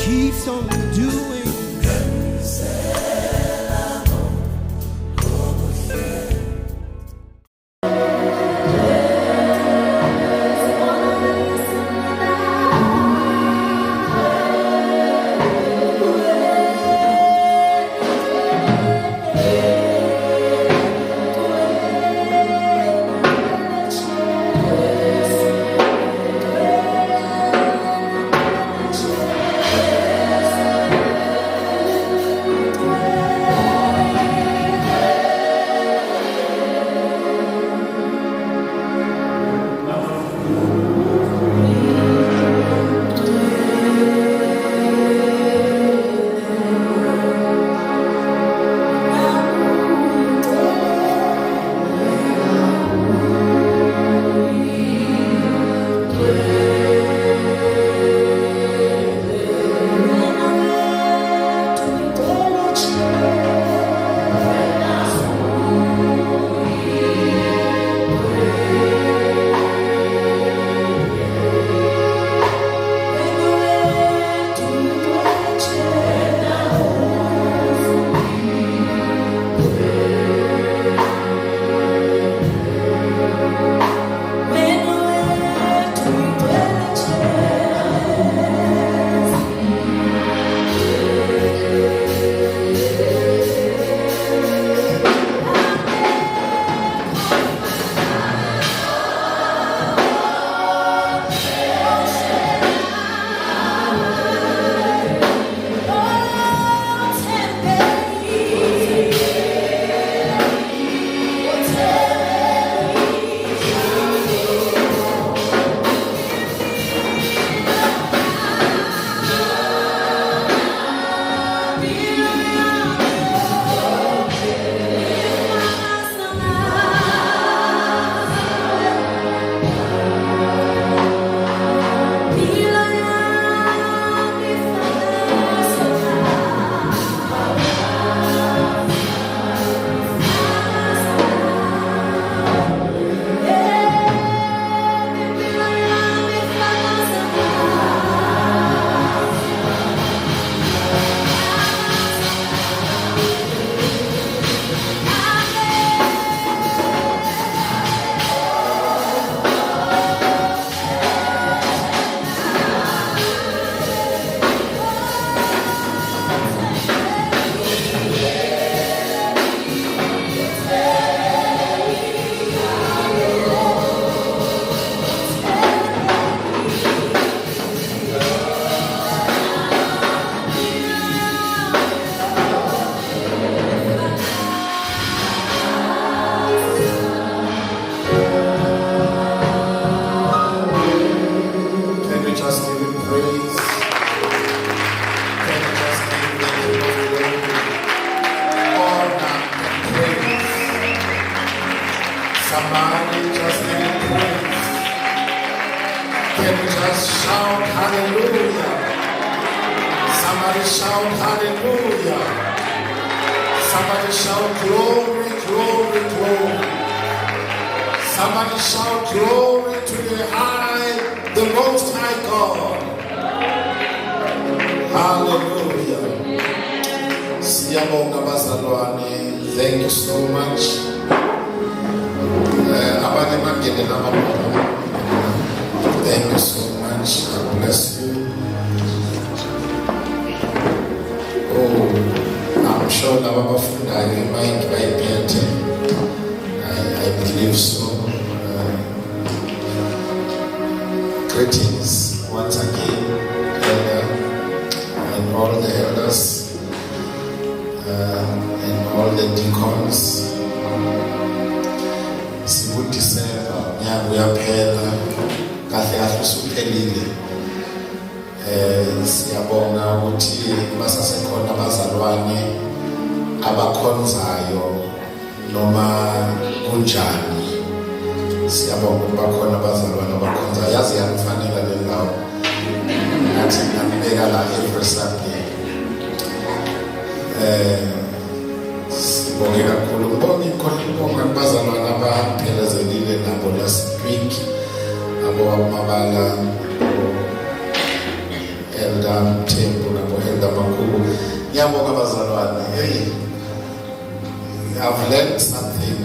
keeps on doing. Somebody just give him praise. Can we just shout hallelujah? Somebody shout hallelujah. Somebody shout glory, glory, glory. Somebody shout glory to the most high God. Hallelujah. Siyabonga bazalwane. Thank you so much. Thank you so much. God bless you. Oh, I'm sure that I remind by Peter. I believe so. Greetings once again, Elder, and all the elders, and all the deacons. Sibudisela nyango yaphela kahle kahle usuphelile. Siyabonga ukuthi basasekhona abazalwane abakhonzayo noma kunjani. Siyabonga ukuthi bakhona abazalwane abakhonzayo. Yazi yangifanele le ndawo ngathi ngibeka la every Sunday. Sibonge kakhulu ngibonga abazalwane abaphelezelile nabo last week, abo amabala Elder Mthembu ngiyabonga abazalwane. Hey, I've learned something.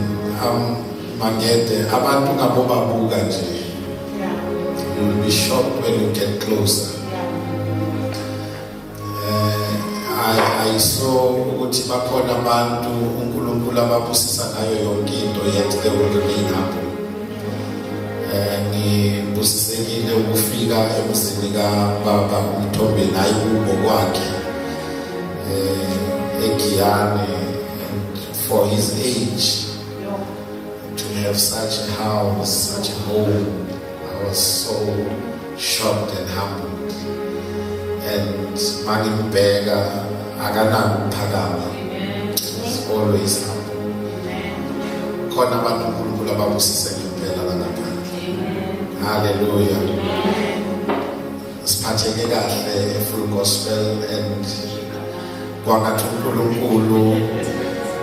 Magede abantu ngabobabuka nje. You will be shocked when you get closer. I saw ukuthi bakhona abantu uNkulunkulu ababusisa ngayo yonke into, yet they will remain humble. Ngibusisekile ukufika emzini kaBaba uMthombeni hayi kubo kwakhe eGiyane, for his age to have such a house, such a home. I was so shocked and humbled. And Mangimbega Agana Pagama is always humble. Kona abantu uNkulunkulu ababusisa ngempela la ngapha. Hallelujah. Siphatheke kahle full gospel and kwangathi uNkulunkulu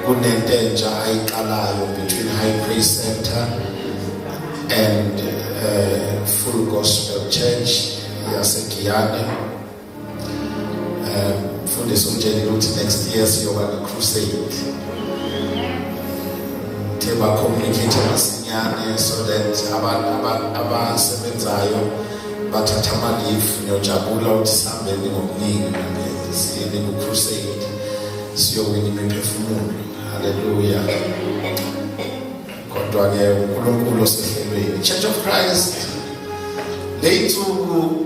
kunento entsha ayiqalayo between High Praise Center and Full Gospel Church yaseGiyane. Mfundisi umtshela ukuthi next year siyoba ne-crusade. Theba communicate masinyane so that abasebenzayo bathatha ama-leave niyojabula ukuthi sihambeni ngobuningi siyeni ku-crusade siyowina imiphefumulo. Hallelujah. Kodwa-ke uNkulunkulu osehlelweni. Church of Christ, leyinsuku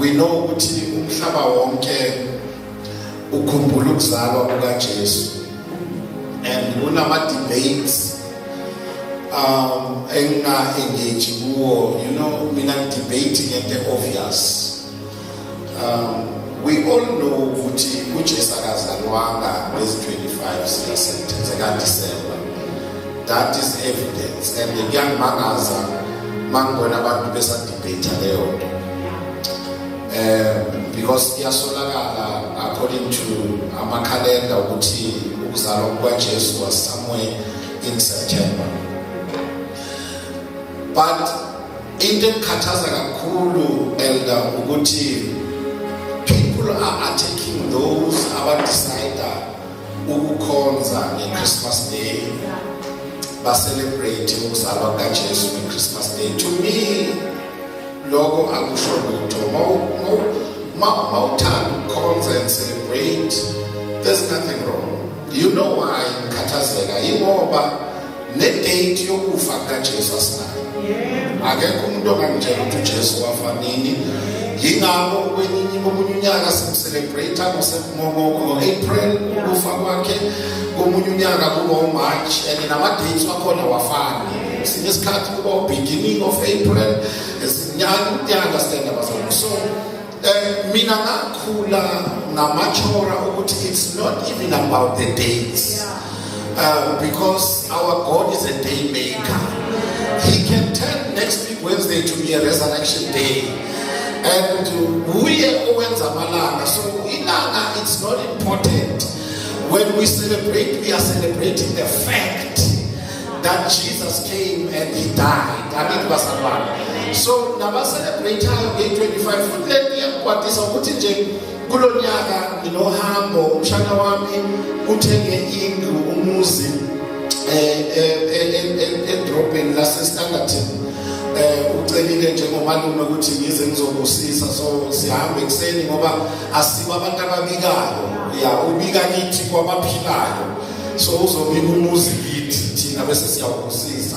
we know ukuthi umhlaba wonke ukhumbula ukuzalwa kukaJesu, and kunama-debates enginga-engage kuwo. You know, mina debating into obvious. We all know ukuthi uJesu akazalwanga ngezi-25 zika-December. That is evidence, and ngiyangimangaza mangibona abantu besadebate leyo nto, because iyasolakala according to amakhalenda ukuthi ukuzalwa kukaJesu was somewhere in September. But into ekhathaza kakhulu elder ukuthi people are attacking those abadecide ukukhonza ngeChristmas Day, celebrate ukuzalwa kukaJesu ngeChristmas Day. To me, lokho akusho lutho. Mawuthanda ukukhonza and celebrate, there's nothing wrong. You know why ngikhathazeka? Yingoba ne-date yokufa kukaJesu asinayo. Akekho umuntu ongangitshela ukuthi uJesu wafa nini. Yingakho komunye unyaka simcelebrate ngo-April ukufa kwakhe, komunye unyaka kuba uMarch, and nama-dates wakhona wafani. Sinesikhathi kuba beginning of April, siyaunderstand abazalwane. So mina ngakhula ngamachora ukuthi it's not even about the dates, because our God is a day maker. He can turn next week Wednesday to be a resurrection day, and we owenza amalanga. So ilanga, it's not important. When we celebrate, we are celebrating the fact that Jesus came and he died. Amen bazalwane. So naba celebrate nge 25 futhi lentiyakwadisa ukuthi nje kulonyaka nginohambo umshana wami uthenge indlu umuzi edrobheni laseStangerton. Ucelile njengomalume ukuthi ngize ngizobusisa, so sihambe ekseni ngoba asiba abantu ababikayo. Ya ubika kithi kwabaphilayo, so uzobika umuzi kithi thina bese siyawubusisa.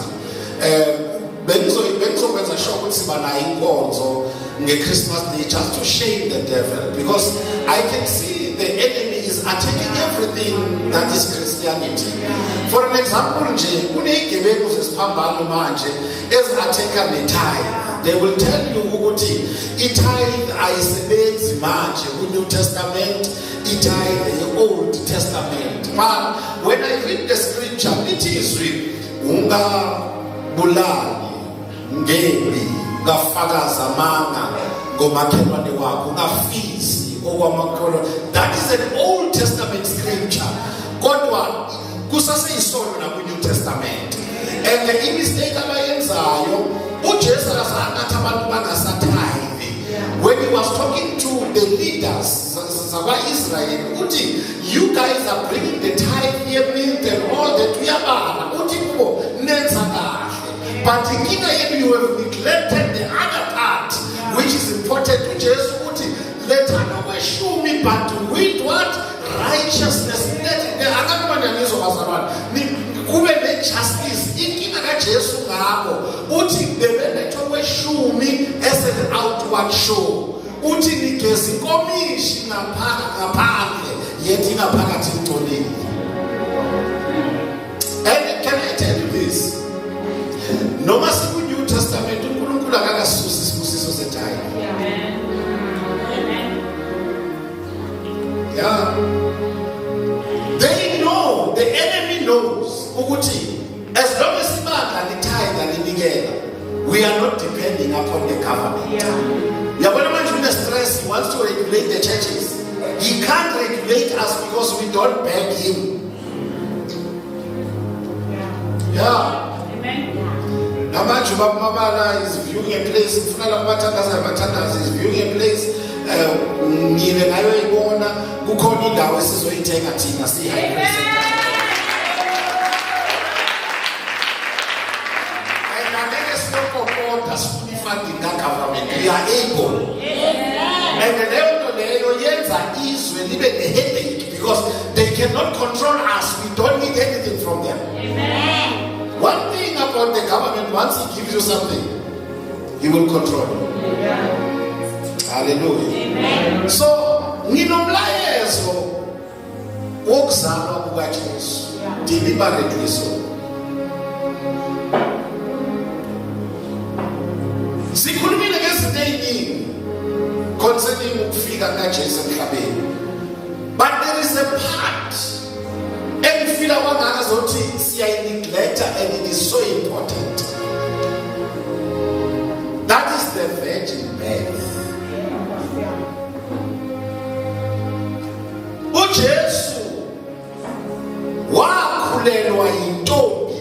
Bengizokwenza sure ukuthi siba nayo inkonzo ngeChristmas Day just to shame the devil, because I can see the enemy is attacking everything that is Christianity. For an example nje kunezigebengu zesiphambano manje ezi-attack ne-tithe. They will tell you ukuthi i-tithe ayisebenzi manje ku-New Testament, i-tithe the-Old Testament. But when I read the scripture, it is written ungabulali, ngembi, ungafakaza amanga ngomakhelwane wakho, ungafisi okwamakholwa. That is an Old Testament scripture. Kodwa kusaseyisono na ku-New Testament. And the mistake abayenzayo, uJesu akazange athi abantu bangasatithe. When he was talking to the leaders, Israel, you guys are bringing the tithe here, mint and all that we are. But you have neglected the other part, which is important to Jesus. Let us show me, but with what? Righteousness. Let the justice. Jesus show me as an outward show. And can I tell you this? No matter the New Testament, yeah. They know, the enemy knows, as long as we are not depending upon the government. Stress, he wants to regulate the churches. He can't regulate us because we don't beg him. Yeah. Amen. Namanje Mabala is viewing a place. Funala Matandas is viewing a place. Ngibe ngayo ibona kukhona indawo esizoyithenga thina siyirepresent. And angeke siyokokoda sifuna funding government. We are able. And the leyo yenza izwe libe neheadache because they cannot control us. We don't need anything from them. Amen. One thing about the government, once he gives you something, he will control you. Yeah. Hallelujah. Amen. So, nginomlayezo wokuzalwa kukaJesu. Deliberately so. Sikhulumile ngezinto eziningi concerning ukufika kaJesu emhlabeni. But there is a part and feel neglect, and it is so important. That is the virgin birth. uJesu wakhulelwa yintombi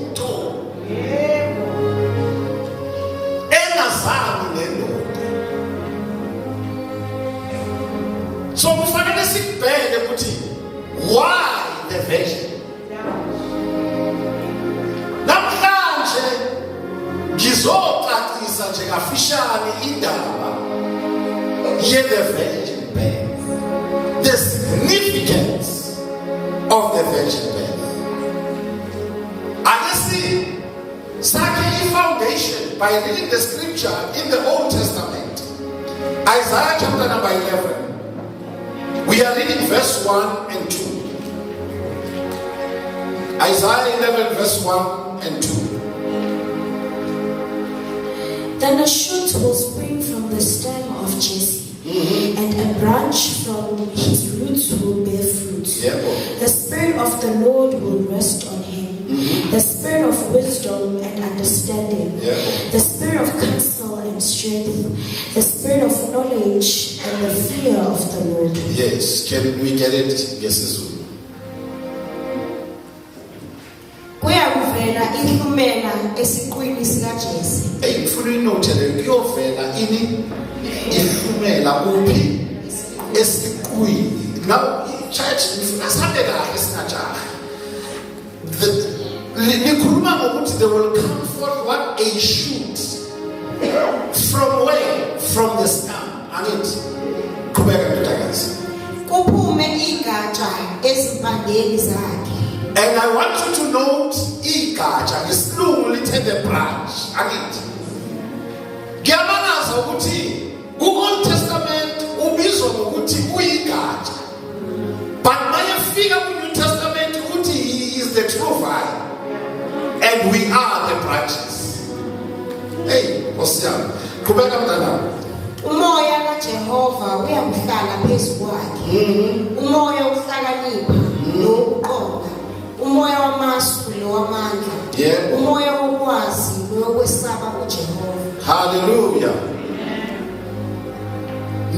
engazali nendoda. So kufanele sikubheke ukuthi why the virgin. Namhlanje ngizocacisa nje kafishane indaba ye the virgin birth, the significance of the virgin birth. I see Saki foundation by reading the scripture in the Old Testament. Isaiah chapter number 11. We are reading verse 1 and 2. Isaiah 11 verse 1 and 2. Then a shoot will spring from the stem of Jesse, and a branch from his roots will bear fruit. The Spirit of the Lord will rest on him. The Spirit of wisdom and understanding, the Spirit of counsel and strength, the Spirit of knowledge and the fear of the Lord. Yes, can we get it? Yes, kuyavela ihlumela esiqwini sikaJesu. Ngifuna inotele kuyovela ini ihlumela kuphi esiqwini. Now church ngifuna sabe kahle singajaha. Likhuluma ngokuthi there will come forth what a shoot from where? From the stem. Angithi kubeka ndodakazi kuphume igatsha ezimpandeni zakhe. And I want you to note igatsha ngesilungu lithe the branch. Angithi ngiyamanaza ukuthi ku-Old Testament ubizwa ngokuthi uyigatsha, but mayefika ku-New Testament ukuthi he is the true vine and we are the branches. Hey, osiyami qhubeka mntanami. Umoya kaJehova uyamhlala phezu kwakhe. Umoya wokuhlakanipha nokuqonda, umoya wamasu nowamandla, umoya wokwazi nokwesaba uJehova. Hallelujah.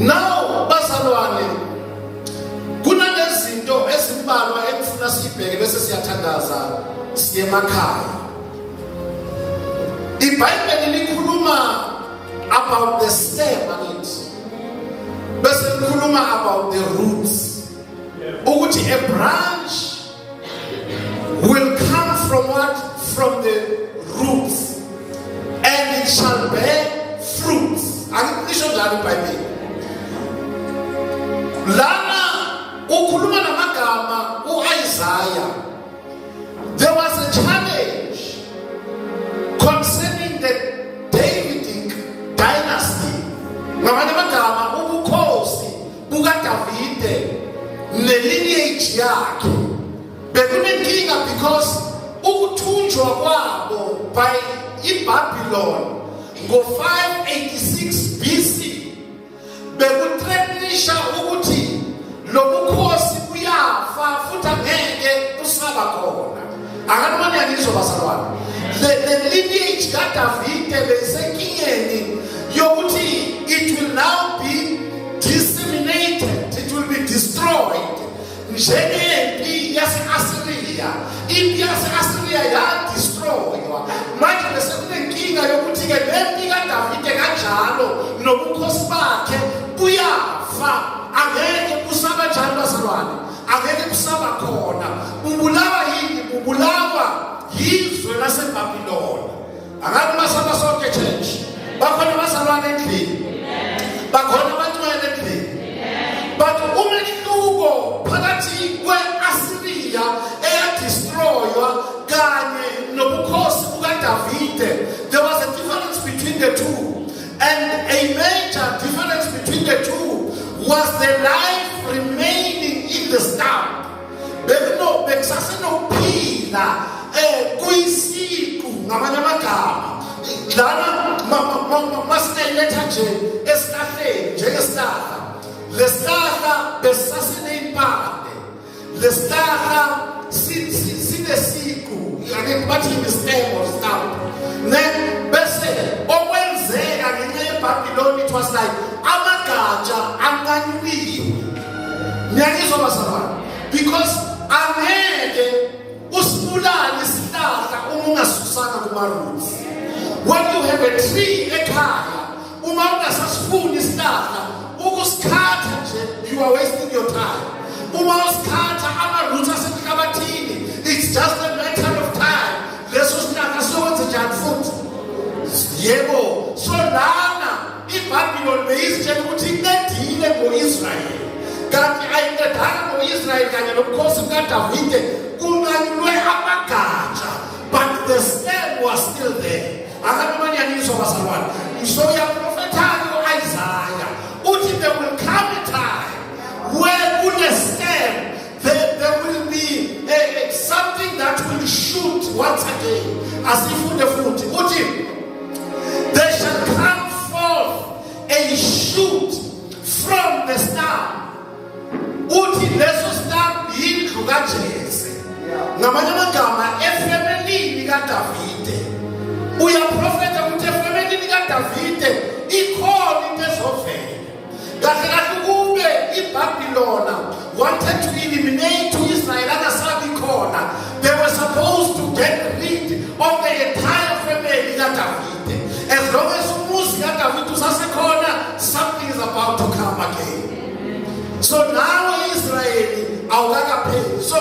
Now bazalwane, kunanezinto ezimbalwa ekufuna sibheke bese siyathandaza siye emakhaya. iBhayibheli likhuluma about the stem, angithi bese likhuluma ikhuluma about the roots. Ukuthi a branch will come from what? From the roots, and it shall bear fruits. Angisho njalo iBhayibheli. Lana ukhuluma namagama uIsaiah. There was a challenge concerning the Davidic dynasty. Ngamanye amagama ubukhosi bukaDavide nelineage yakhe bekunenkinga because ukuthunjwa kwabo by iBabylon ngo586 BC bekuthreatenisha ukuthi lo bukhosi buyafa futhi angeke kusaba khona. Akanoma niyangizwa bazalwane, the lineage kaDavide besenkingeni yokuthi it will now be disseminated, it will be destroyed. Njengempi yase-Assyria, impi yase-Assyria yadestroywa. Manje besekunenkinga yokuthi ke lempi kaDavide kanjalo nobukhosi bakhe buyafa, angeke kusaba njalo bazalwane, angeke kusaba khona. Ubulawa yini? Ubulawa yizwe laseBabylon. Akabe masaba sonke church, bakhona bazalwane endlini, bakhona abantwana endlini. But umehluko phakathi kwe-Assyria eyadestroywa kanye nobukhosi bukaDavide, there was a difference between the two, and a major difference between the two was the life remaining in the stump. Bekusasenophila kuyisiqu ngamanye amagama. Lana masineletha nje esihlahleni njengesihlahla. Lesihlahla besaseneimpande, lesihlahla sinesiqu, ake bathi i-stem or stump. Bese okwenzeka ngenxa yeBabylon, it was like amagatsha anganyuliwe. Niyangizwa bazalwane? Because angeke usibulale isihlahla uma ungasusanga kuma-roots. When you have a tree ekhaya, uma ungasasifuni isihlahla ukusikhatha nje, you are wasting your time. Uma usikhatha ama-roots asenhlabathini, it's just a matter of time. Leso sihlahla sokwenza njani futhi? Yebo. So lana iBabylon beyizitshela ukuthi incedile ngo-Israyeli, kanti ayincedanga ngo-Israyeli kanye nobukhosi bukaDavide kunqanyulwe amagatsha, but the stem was still there. Akanoma niyangizwa bazalwane? So uyaprofetha uIsaiah uthi there will come a time where on the stem there will be something that will shoot once again, as if on the foot. Uthi there shall come forth a shoot from the stump. Uthi leso stump yindlu kaJese. Ngamanye amagama efemelini kaDavide. Uyaprofeta ukuthi efemelini kaDavide ikhona into ezovela. Kahle kahle kube iBabylon wanted to eliminate Israel angasabi khona. They were supposed to get rid of the entire family kaDavide. As long as umuzi kaDavide usasekhona, something is about to come again. So now Israel awukakapheli. So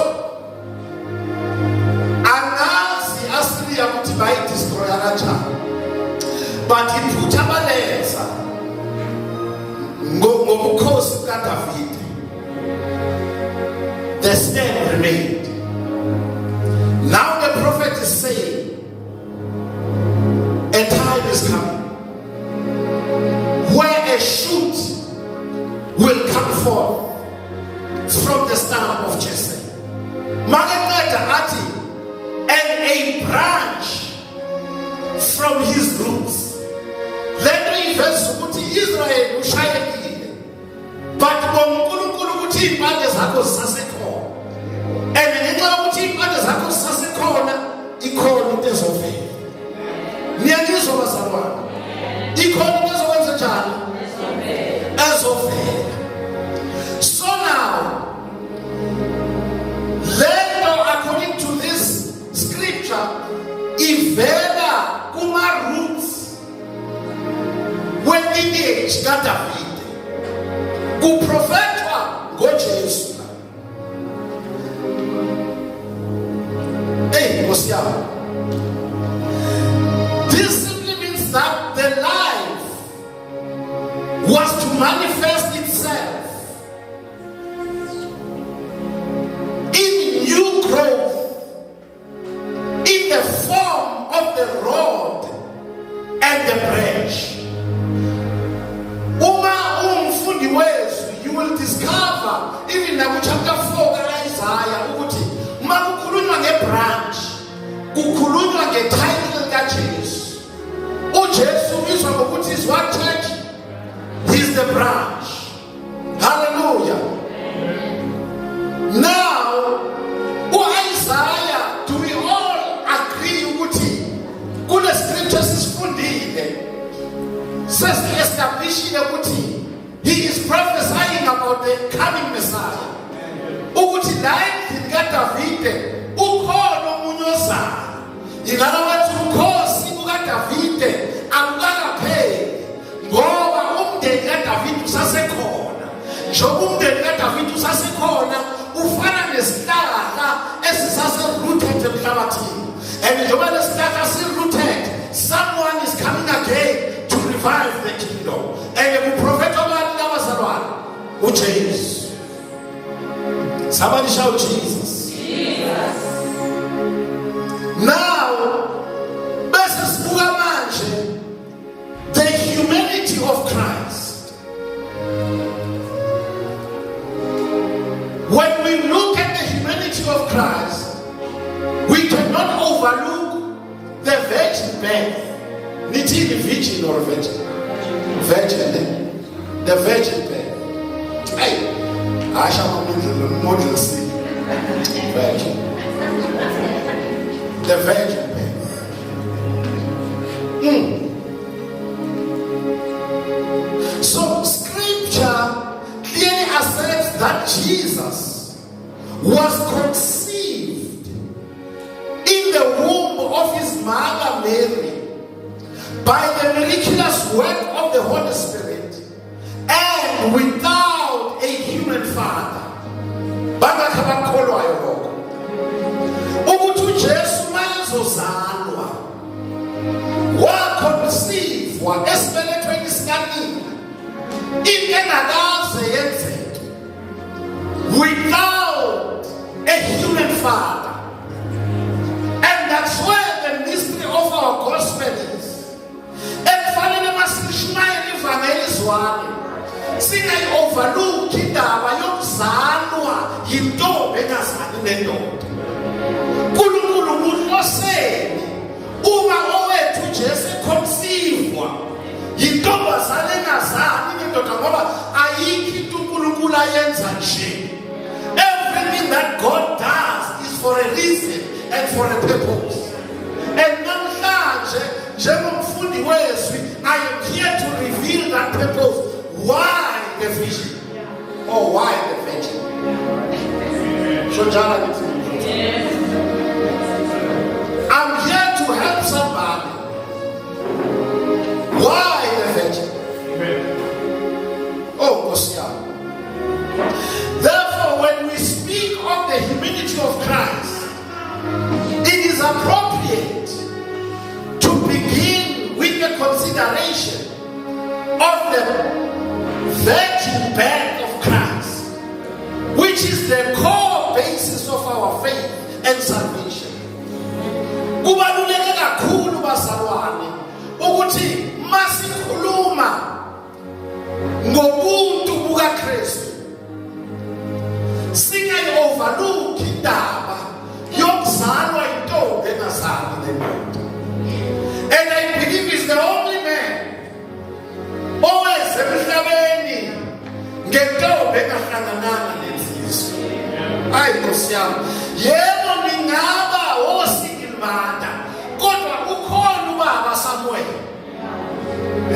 angazi Assyria ukuthi bayidestroya kanjani, but iphutha balenza ngobukhosi bukaDavide. The stem remained. Now the prophet is saying a time is coming where a shoot will come forth from the stump of Jesse. And a branch from his roots. Let me verse Israel ushayekile, but ngoNkulunkulu uthi impande zakho zisasekhona. And ngenxa yokuthi impande zakho zisasekhona, ikhona into ezovela. Niyangizwa bazalwane? Ikhona into ezokwenza njani? Ezovela. So now, according to this scripture, ivela kuma-roots we-lineage kaDavide, kuprofetwa ngoJesu. Nkosi yami. This simply means that the life was to manifest itself in new growth in the form of the rod and the branch. You will discover even now chapter 4 Isaiah ukuthi makukhulunywa ngebranch kukhulunywa ngetitle kaJesu. uJesu ubizwa ngokuthi is what church? He's the branch. Hallelujah. Now Isaiah, do we all agree ukuthi kule scriptures isifundile sesi-establishile ukuthi he is prophesying about the coming Messiah. Ukuthi la endlini kaDavide ukhona omunye ozayo. Ingaba wathi ukhosi kukaDavide akukakapheli ngoba umndeni kaDavide usasekhona. Njengoba umndeni kaDavide usasekhona ufana nesihlahla esisase-rooted emhlabathini. And njengoba lesihlahla si-rooted, someone is coming again to revive the kingdom. And the prophet Jesus. Somebody shout Jesus. Jesus. Now, the humanity of Christ. When we look at the humanity of Christ, we cannot overlook the virgin birth. Niti the virgin or virgin? Virgin. The virgin birth. Hey, I shall model C. Virgin. The virgin birth. So scripture clearly asserts that Jesus was conceived in the womb of his mother Mary by the miraculous work of the Holy Spirit and without a human father. Bangakholwayo lokho ukuthi uJesu mayezozalwa wakhonsivwa esibelethweni sikanina into engakaze yenzeke without a human father. And that's where the mystery of our gospel is. Ekufanele masishumayele ivangeli zwani singayi-overlook indaba yokuzalwa yintombi engazali nendoda. uNkulunkulu uhloseni uma owethu uJesu ekhonsivwa yintombazane engazali nendoda ngoba ayikho into uNkulunkulu ayenza nje. Everything that God does is for a reason and for a purpose. And namhlanje njengomfundi wezwi, I am here to reveal that purpose. Why the vision? Or why the virgin? I'm here to help somebody. Why the virgin? Oh, Gosia. Therefore, when we speak of the humanity of Christ, it is appropriate to begin with the consideration of the virgin birth of Christ, which is the core basis of our faith and salvation. Kubaluleke kakhulu bazalwane ukuthi masikhuluma ngobuntu bukaKristu singayi-overlook indaba yokuzalwa intombi engazali nendoda. And I believe he's the only man oweze emhlabeni ngentombi engahlangananga nensizwa. Hayi Nkosi yami, yebo ningaba osingle mother kodwa ukhona ubaba Samuel.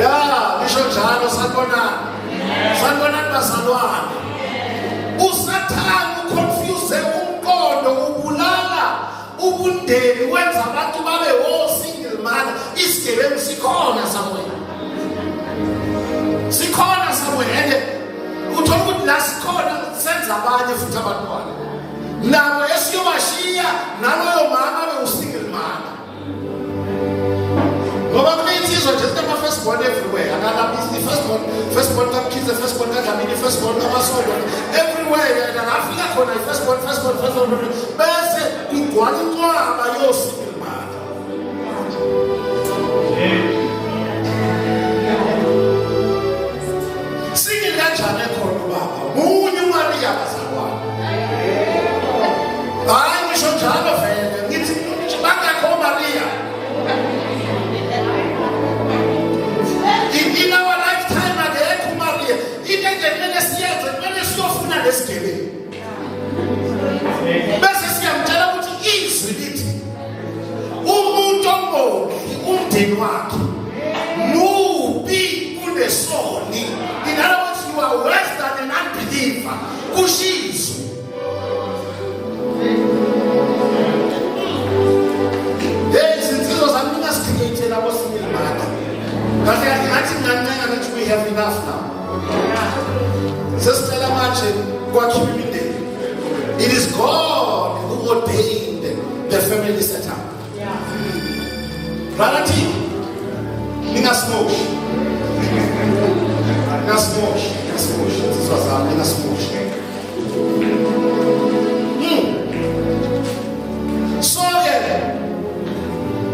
Ya, lisho njalo sanibonani bazalwane. Usathana uconfuse umqondo, ubulala ubundeni, wenza abantu babe osingle mother. Isigebengu sikhona Samuel. And uthola lasikhona senza abanye futhi abantwana nabo esiyobashiya naloyo mama bewusingle mother ngoba kunensizwa nje ama firstborn everywhere akakabisi firstborn kaMkhize firstborn kaDlamini firstborn kaMasondo everywhere ngafika khona firstborn bese kugcwala incwaba yosingle mother single kanjani khona ubaba munye uMaria bazalwane hayi ngisho njalo vele ngithi bangakho Maria in our lifetime akekho Maria into engemele siyenze kumele siyofuna lesigebe bese siyamtshela ukuthi izwi lithi umuntu omboki umndeni wakhe mubi kunesoni. In other words, you are worse than an unbeliever. Kushizo. We have enough now. It is God who ordained the family setup. Reality, smoke. So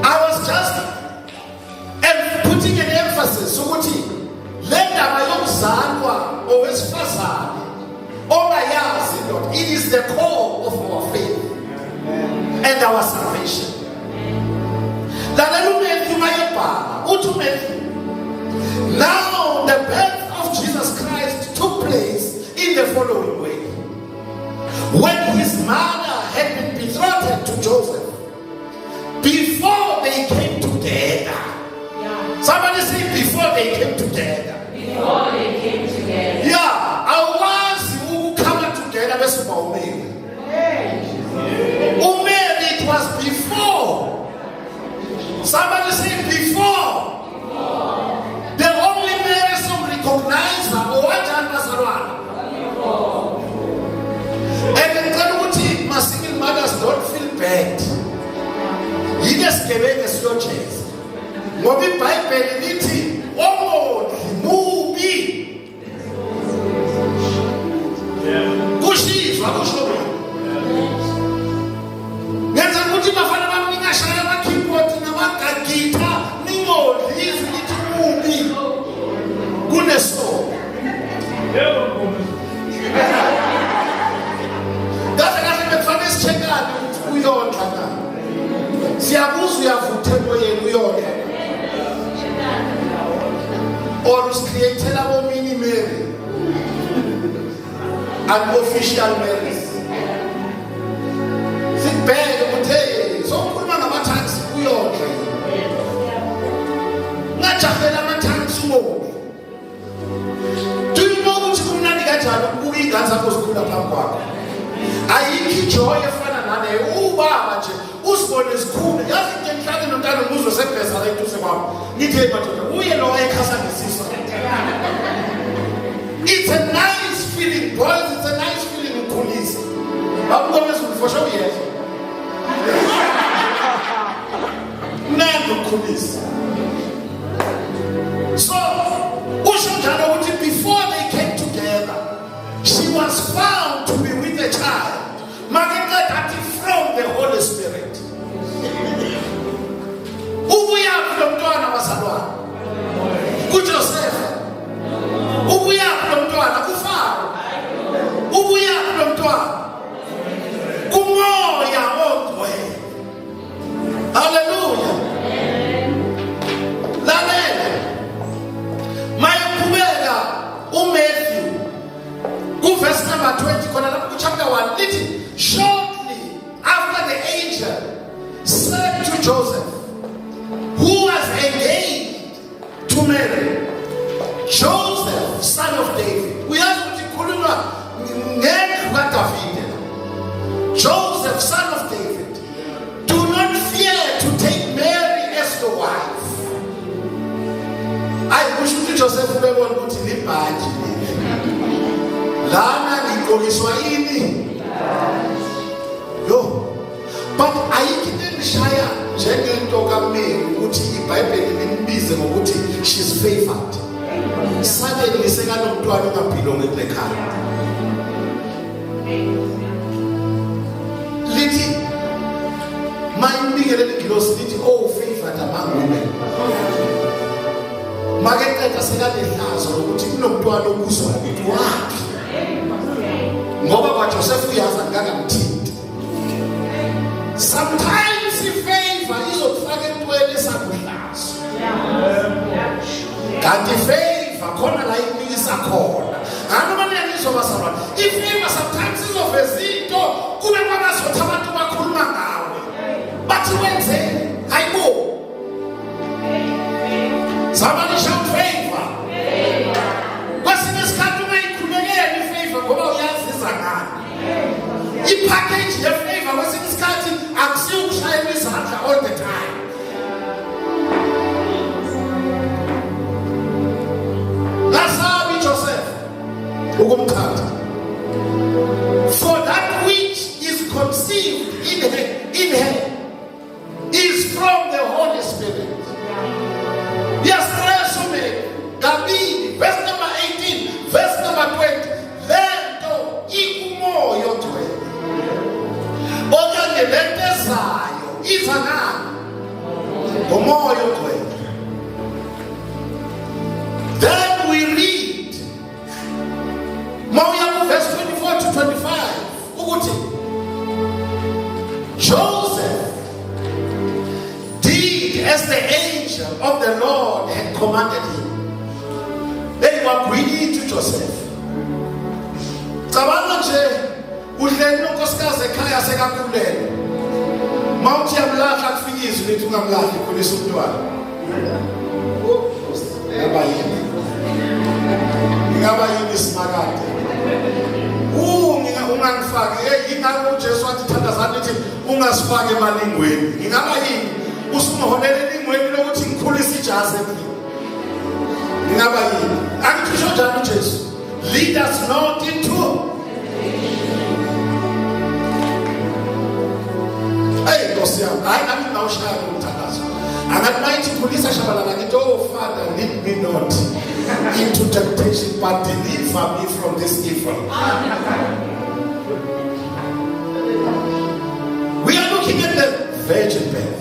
I was just putting an emphasis so it is the core of our faith and our salvation. Now the birth of Jesus Christ took place in the following way. When his mother had been betrothed to Joseph, before they came together. Somebody say before they came together. Before they came together. Yeah, I was who come together with Umeri. It was before. Somebody say before. The only Mary some recognize her or what and the Kanuti, my single mothers don't feel bad. You just gave us your chance. Mobi Bible movie. Kushi, Wakushobi. Nenza kuti bafana bamninga shaya ma keyboard na ma guitar ningo this it movie. Kuneso. That's another mefane cheka uyondla na. Siyabuza uyavuthelwa yena uyondla. Or was created a mini Mary, an official Mary. Sit back, so put on a tax. We all not just a tax. Do you know what you not get out of movie that's supposed to come back? I enjoy a friend and who's born is cool. You can try to get a Muslim secretary. I like to say, it's a nice feeling, boys. It's a nice feeling in police. I'm going to for sure, yes. Never police. So, before they came together, she was found to be with a child, from the Holy Spirit. Ubuya mntwana wasalwana. KuJoseph. Ubuya mntwana kuFaro. Ubuya mntwana kumoya ogcwele. Hallelujah. Lalela. Mayaqhubeka uMatthew verse number 20 khona lapho chapter 1 lithi shortly after the angel said to Joseph, who was engaged to Mary, Joseph, son of David. We have to call him David. Joseph, son of David. Do not fear to take Mary as your wife. I wish you Joseph never would live back. lana ngigqokiswa ini yo but ayikho shaya njengento kaMary ukuthi iBhayibheli limbize ngokuthi she's favored suddenly sekanomntwana ongaphilonge kule khaya lithi mayinibikele igilosi lithi oh favored among women makethetha sekanehlazo ukuthi kunomntwana obuzwayo ukuthi wakhe ngoba kwaJoseph uyazi akakamthinti sometimes ifavor izokufaka entweni esakuhlazo kanti favor khona la inikisa khona anoma niyalizobasaba ifavor sometimes izoveza into kube kwabazothi abantu bakhuluma ngawe bathi wenzeni hayibo somebody shout favor kwesinye isikhathi ungayikhulekeli ifavor ngoba uyazisa ngani ipackage yefavor kwesinye isikhathi akusiyo ukushayela izandla all the time nasabi Joseph ukumkhatha for that which is conceived in her is from the Holy Spirit. Yes, Kabini, verse number 18, verse number 20. Lento ikumoyo twe. Okanye lentezayo izanani. Umoyo twe. Then we read Mawuya verse 24 to 25. Ukuthi Joseph did as the angel of the Lord had commanded him. They were greedy to Joseph. Cabanga nje uhleli nonkosikazi ekhaya sekakhulelwe. Mawuthi yamlahla kufikizwe lithi ungamlahli khulisa umntwana. Ngaba yini simakade. Ungangifaki ingakho uJesu wathi thandazana lithi ungasifaki emalingweni. Ngingaba yini usungihonele elingweni lokuthi ngikhulisa ijazi empini. Ngingaba yini akuthisho njalo uJesu lead us not into hey Nkosi yami hayi nami ngawushaya umthandazo angathi mayithi khulisa shabalala ngithi oh Father lead me not into temptation but deliver me from this evil. We are looking at the virgin birth.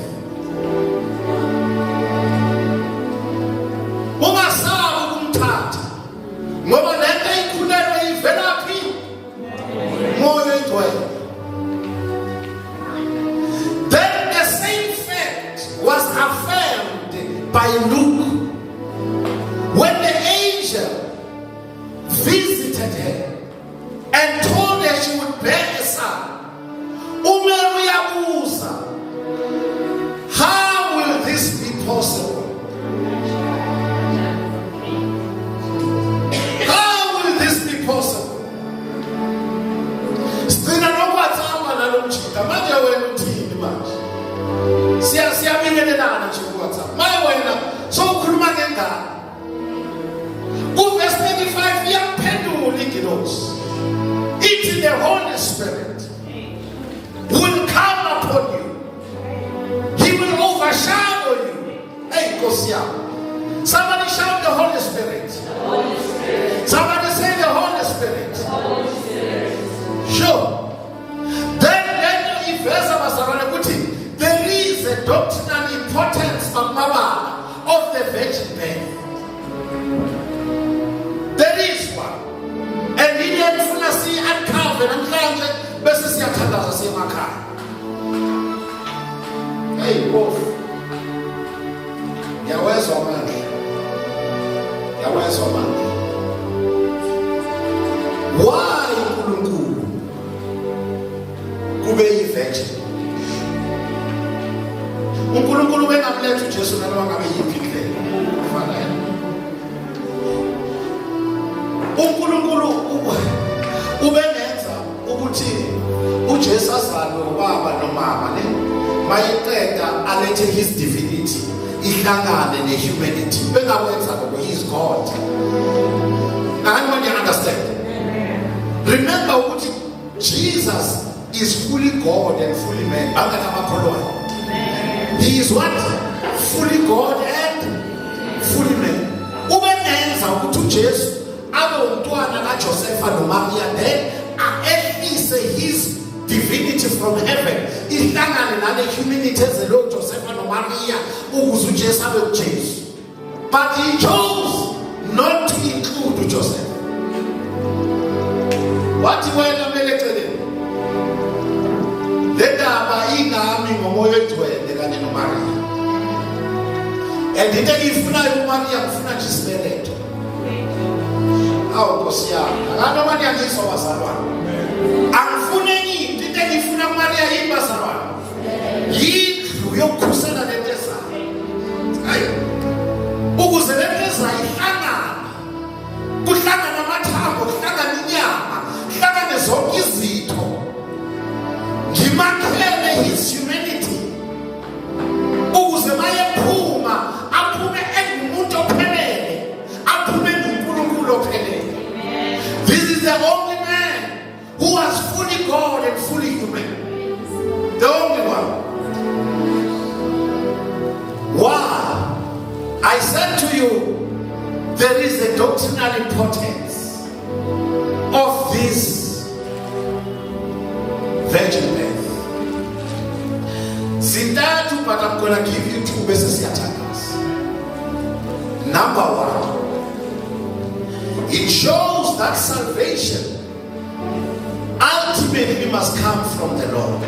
Ngoba lento ikhulelwe ivela phi moyo igcwele. Then the same fact was affirmed by Luke when the angel visited her and told her she would bear a son. Umary uyabuza, how will this be possible? Possible. Sina nokwatama nalomchita manje wena uthini manje siyabingelelana nje kuWhatsApp maye wena so ukhuluma ngengane verse 25 yaphendula igilosi ithi the Holy Spirit will come upon you, he will overshadow you. Hey Nkosi yami, somebody shout the Holy Spirit. Somebody say the Holy Spirit. Sure. Then there is a doctrinal importance of the virgin birth. There is one. And in the infancy and Calvin and Clange, versus Yatanda Simaka. Hey, both. Yahweh's woman. Yahweh's woman. Why uNkulunkulu kube yi-virgin? uNkulunkulu bengamletha uJesu noma ngabe yiphi indlela kufanele. uNkulunkulu ubengenza ukuthi uJesu azalwe ubaba nomama ne mayeqeda alethe his divinity ihlangane nehumanity. Bengakwenza ngoba he is God. Now, how do you understand? Remember what Jesus is fully God and fully man. He is what? Fully God and fully man. Ubenenza ukuthi Jesu abe umntwana kaJoseph noMaria, then at least his divinity from heaven ihlangane nale humanity ezelo Joseph noMaria ukuze uJesu abe uJesu. But he chose not to include Joseph. What wena meleceleni? Lendaba ingami ngomoya egcwele kanye noMaria. And into ngifuna uMaria ngifuna nje isibeletho. Awu Nkosi yami, akano Maria ngizwa bazalwane. Angifune into ngifuna uMaria yibazalwane. Yindlu yokukhusela lenteza. Hayi. Ukuze lenteza ihlangana. Kuhlangana amathambo, kuhlangana inyama, kuhlangane zonke izitho. Ngimakhele his humanity. Ukuze mayephuma aphume engumuntu ophelele, aphume nguNkulunkulu ophelele. This is the only man who was fully God and fully human. The only one. Why? I said to you, there is a doctrinal importance of this virgin birth. Zindatu, but I'm going to give you two basic attacks. Number one, it shows that salvation ultimately must come from the Lord.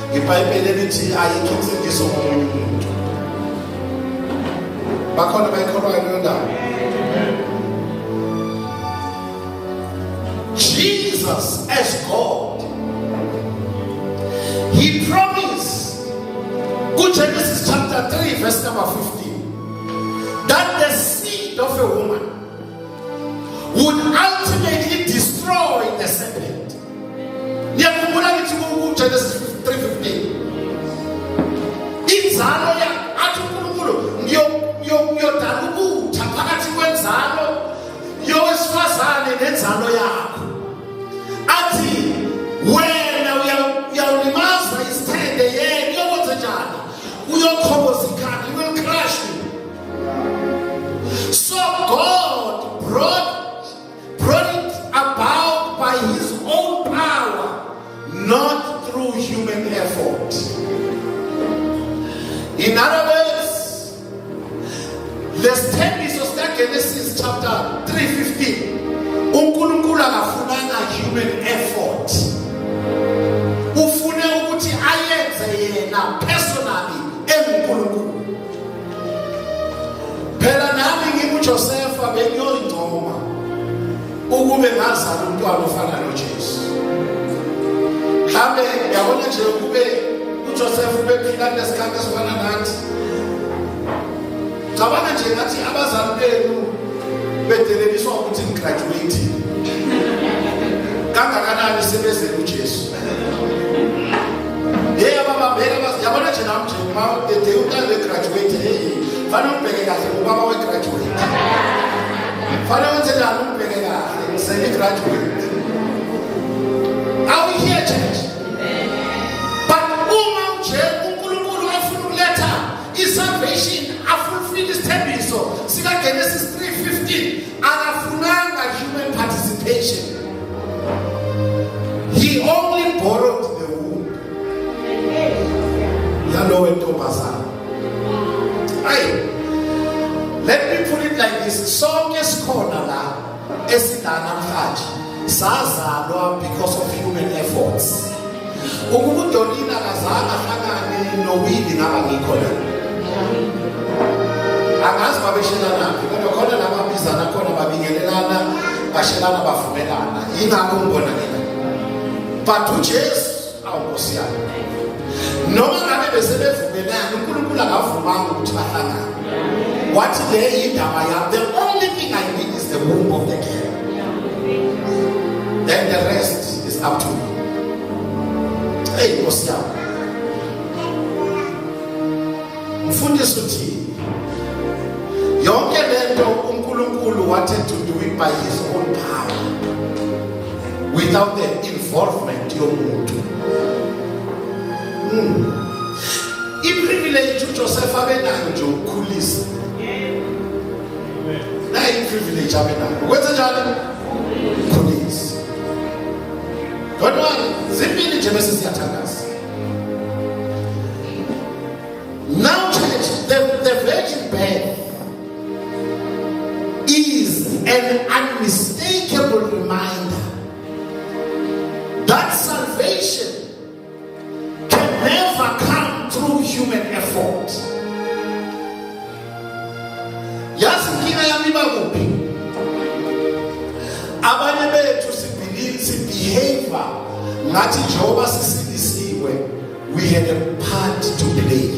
iBhayibheli lithi ayikhethiso umuntu. Bakhona bayikholwayo leyo ndaba. Jesus as God, he promised, good Genesis chapter 3 verse number 15, that the seed of a woman would ultimately destroy the serpent. Genesis 3:15. Inzalo ya athi uNkulunkulu ngiyodala ubutha phakathi kwenzalo yowesifazane nenzalo yakho. Athi wena uyawulimaza isithende yena uyokwenza njani? Uyokhoboza ikhanda, will crush you. So God brought it about by his own power, not through human effort. In other words, let's take this Genesis chapter 3:15. uNkulunkulu akafunanga human effort. Ufune ukuthi ayenze yena personally eNkulunkulu. Phela nami nginguJoseph bengiyoyingcoma ukube ngazala umntwana ofana noJesu. Mhlambe yabona nje ukube uJoseph ubephila lesikhathi esifana nathi. Cabanga nje ngathi abazali benu bedeleliswa ukuthi ngigraduate. Kangakanani sebeze uJesu. Baba yabona nje namje uma de utale graduate fana umbheke kahle ubaba we graduate. Fana wenze njani umbheke kahle sele graduate. Are we here, church? But uNkulunkulu afuna ukuletha isalvation, afulfill isithembiso sika Genesis 3:15, akafunanga human participation. He only borrowed the womb. Yalo wentombazana. Let me put it like this. Sonke sikhona la esidala namhlanje sazalwa because of human efforts. Ukuba uDolina akazange ahlangane noWilly ngaba ngikho la. Angazi babeshelana kodwa khona lababizana khona babingelelana bashelana bavumelana. Ingakho ngibona mina. But uJesu awuNkosi yami. Noma ngabe besebevumelana uNkulunkulu akavumanga ukuthi bahlangane. What le indaba yami, the only thing I need is the womb of the girl. Then the rest is up to me. Hey, Nkosi yami. Mfundisi uthi yonke by his own power without the involvement yomuntu. I-privilege uJoseph abenayo nje ukukhulisa. Nayi i-privilege abenayo. Ukwenza njalo? Ukukhulisa. Kodwa zimbili nje bese siyathandaza. Now church, the virgin birth is an unmistakable reminder that salvation can never come through human effort. Yazi inkinga yami bakuphi? Abanye bethu sibehave ngathi njengoba sisilisiwe we had a part to play.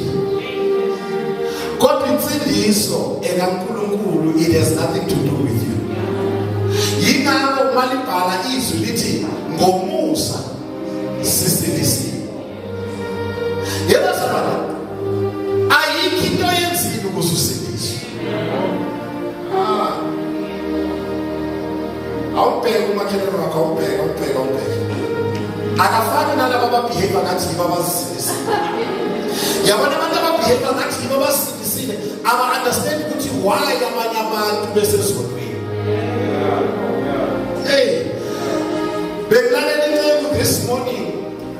Kodwa imfundiso ekaNkulunkulu, it has nothing to do with you. Yingakho malibhala izwi lithi ngomusa sisilisiwe. Yebo sabana, ayikho into yenzile ukuze usiliswe. Awubheke umakhelwane wakho, awubheke. Akafani nalabo ababehave ngathi yibo abasisilisiwe. Yabona abantu ababehave ngathi yibo abasisilisiwe, aba-understand ukuthi why abanye abantu besezonweni. Hey, bengalalela incebo this morning,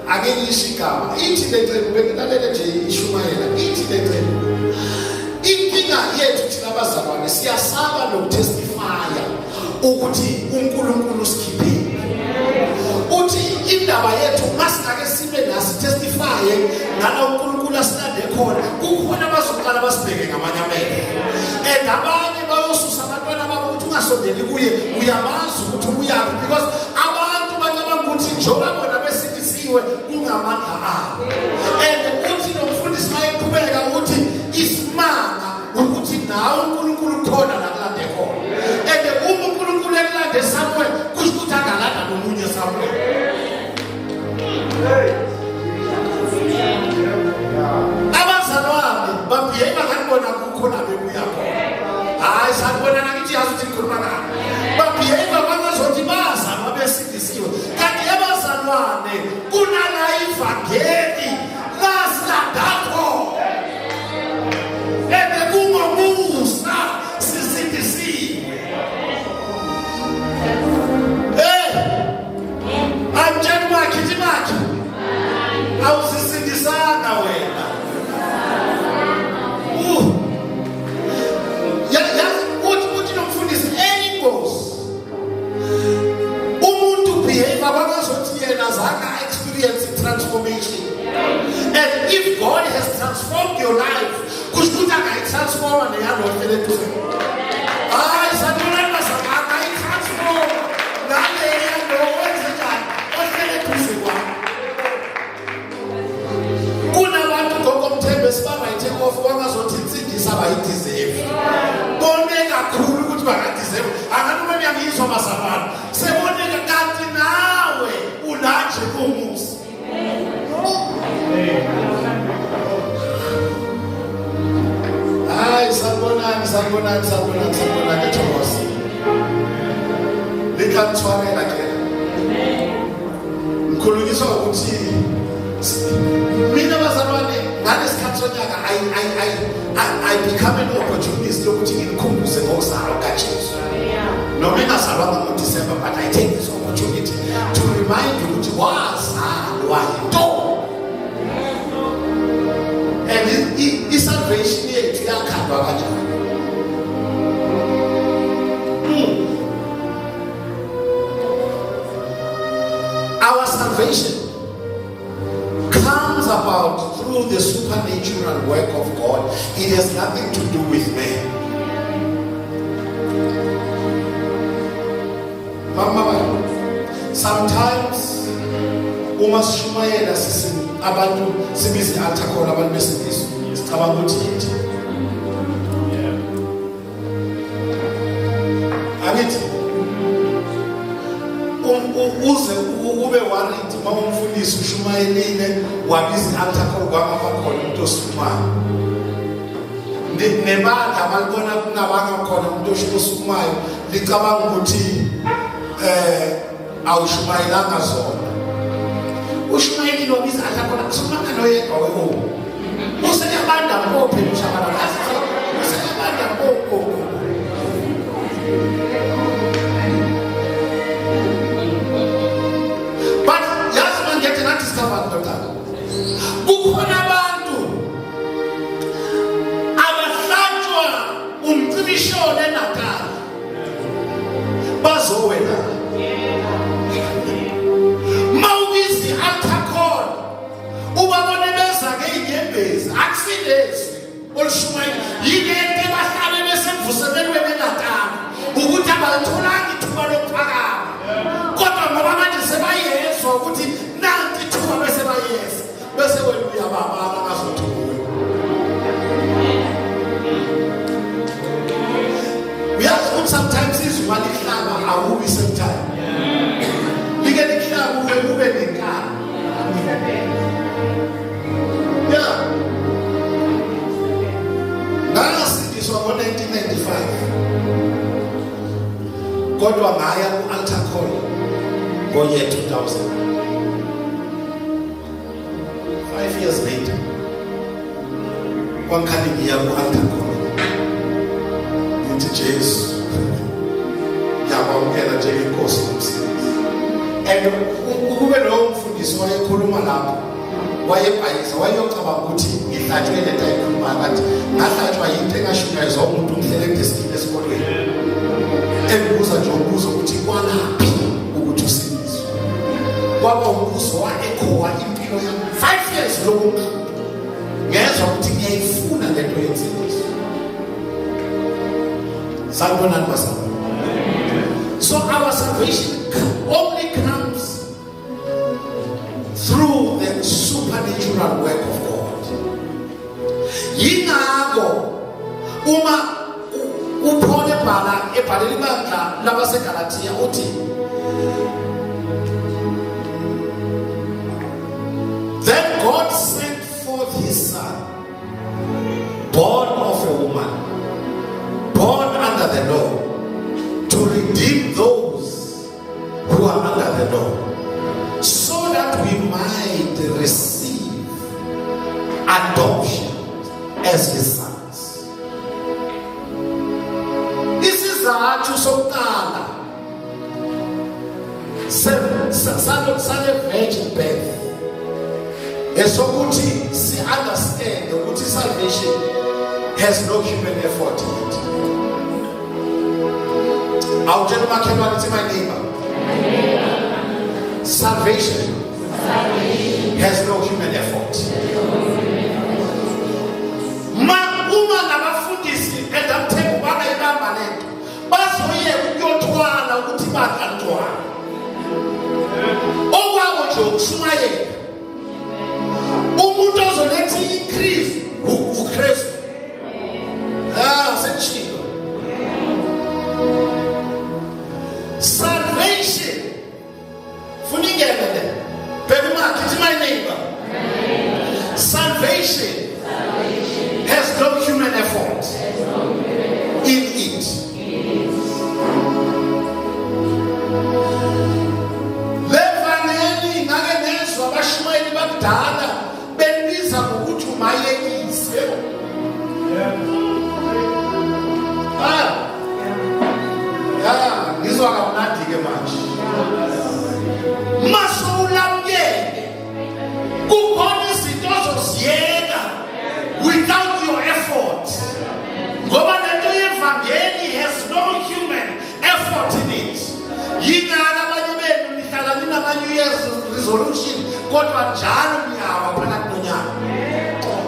ake ngisho igama. Ithi le ncebo bengalalela nje ishumayela. Ithi le ncebo, inkinga yethu thina abazalwane siyasaba nokutestifya ukuthi uNkulunkulu usikhiphile. Uthi indaba yethu masingake sibe nasi testify ngala uNkulunkulu asilande khona, kukhona abazoqala basibheke ngamanye amehlo. Abanye bayosusa abantwana babo ukuthi ungasondeli kuye, uyamazi ukuthi uyaphi, because abantu bacabanga ukuthi njengoba bona besilisiwe kungamandla abo. Uthi nomfundisi mayeqhubeka ukuthi isimanga ukuthi nawe uNkulunkulu khona la kulande khona. Uma uNkulunkulu ekulande somewhere kusho ukuthi angalanda nomunye somewhere. Abazalwane babheka kanibona kukhona bebuya khona. Hayi sanibona nakithi yazi ukuthi ngikhuluma ngani. Babheka bangazothi baza babesilisiwe. Kanti abazalwane kunala ivangeli lasidakho. Kungomusa sisilisiwe. Amtshela makithi makhi awusisindisana wena. Uthi nomfundisi engos umuntu behave abangazothi yena zaka experience transformation. And if God has transformed your life, kushukuthi akayitransforma neyalo elethu. Hayi sanibona basaka ayitransform nale yalo wenzekani oselethu sikwa. Kunabantu ngokomthembe sibabayithe off bangazothi insindisa bayideserve. Bone kakhulu ukuthi bangadeserve. Anganoma ngiyizwa basabana. Seboneke kanti nawe ulanje umusa. Hayi sanibonani Thomas. Likanthwarela ke. Ngikhulunyiswa ukuthi mina bazalwane ngalesikhathi sonyaka I become an opportunist yokuthi ngikukhumbuze ngokuzalwa kaJesu. Noma ngazalwa ngoDisemba, but I take this opportunity to remind you ukuthi wazalwa yinto. And i-salvation yethu yakhandwa kanjani? Our salvation comes about through the supernatural work of God. It has nothing to do with man. Mama, sometimes umashumayela abantu sibizi altakhola abantu besilisa sicabanga ukuthi yithi akithi uze ube worried uma umfundisi ushumayelile wabizi altakhola kwamakhona umuntu osifumana nebandla balibona kunabanga khona umuntu oshukusukumayo licabanga ukuthi awushumayelanga zona ushumayeli lobiza akhona kusumanga noyedwa weho useyabanda mpophe ushabana useyabanda mpophe but yazi mangethe na discover ndoda kukhona abantu abahlatshwa umcibisholo eNatal bazowela mawubizi alcohol ubabone beza ngeinyembezi akusilezi olushumayela yile into bahlale besemvuselelwe eNatal ukuthi abalutholanga ithuba lokuphakama kodwa ngoba manje sebayezwa ukuthi nanti ithuba bese bayeza bese wena uyababala ngazothuwe uyazi sometimes izwa lihlaba awubi sometimes like lihlaba ube nenkani yeah ngasindiswa ngo-1995 kodwa ngaya ku-altar call ngo-year 2000 5 years later kwangikhani ngiya ku-altar call ngithi Jesu ngiyakwamukela njengenkosi nomsebenzi and ukube lowo mfundisi wayekhuluma lapho wayebhayisa wayeyocabanga ukuthi ngihlatshwe lento ayikhulumayo kathi ngahlatshwa yinto engashunyayezwa umuntu ngihlele kudeskini esikolweni engibuza nje umbuzo ukuthi kwalaphi ukuthi usindiswe kwaba umbuzo wa-ekhowa impilo yami 5 years lokuthi ngezwa ukuthi ngiyayifuna lento yensindiso sanibonani basana so our salvation only comes through the supernatural work of God. Yingakho uma uPaul ebhalela ibandla labaseGalatia uthi then God sent forth his son born of a woman born under the law to redeem those who are under the law so that we might receive adoption as his sons. This is the sokuqala sale virgin birth esokuthi si understand ukuthi salvation has no human effort in it. I'll tell my neighbor, salvation has no human effort. Uma nabafundisi edamthembu bakayibamba lento bazoye ukuyothwala ukuthi bakantwana okwabo nje ukushumayela umuntu ozoletha increase uKristu sechilo salvation funingele Pedro, it's my neighbor. Salvation has no human effort in it. Levaneli ngakenezwa abashumayeli bakudala bendiza ngokuthi umayekise. Ngizwa kamnandi ke manje. Without your effort, ngoba lento yevangeli has no human effort in it. Yingala abanye benu nihlala ninama New Year's resolution kodwa njalo niyawa phakathi nonyaka.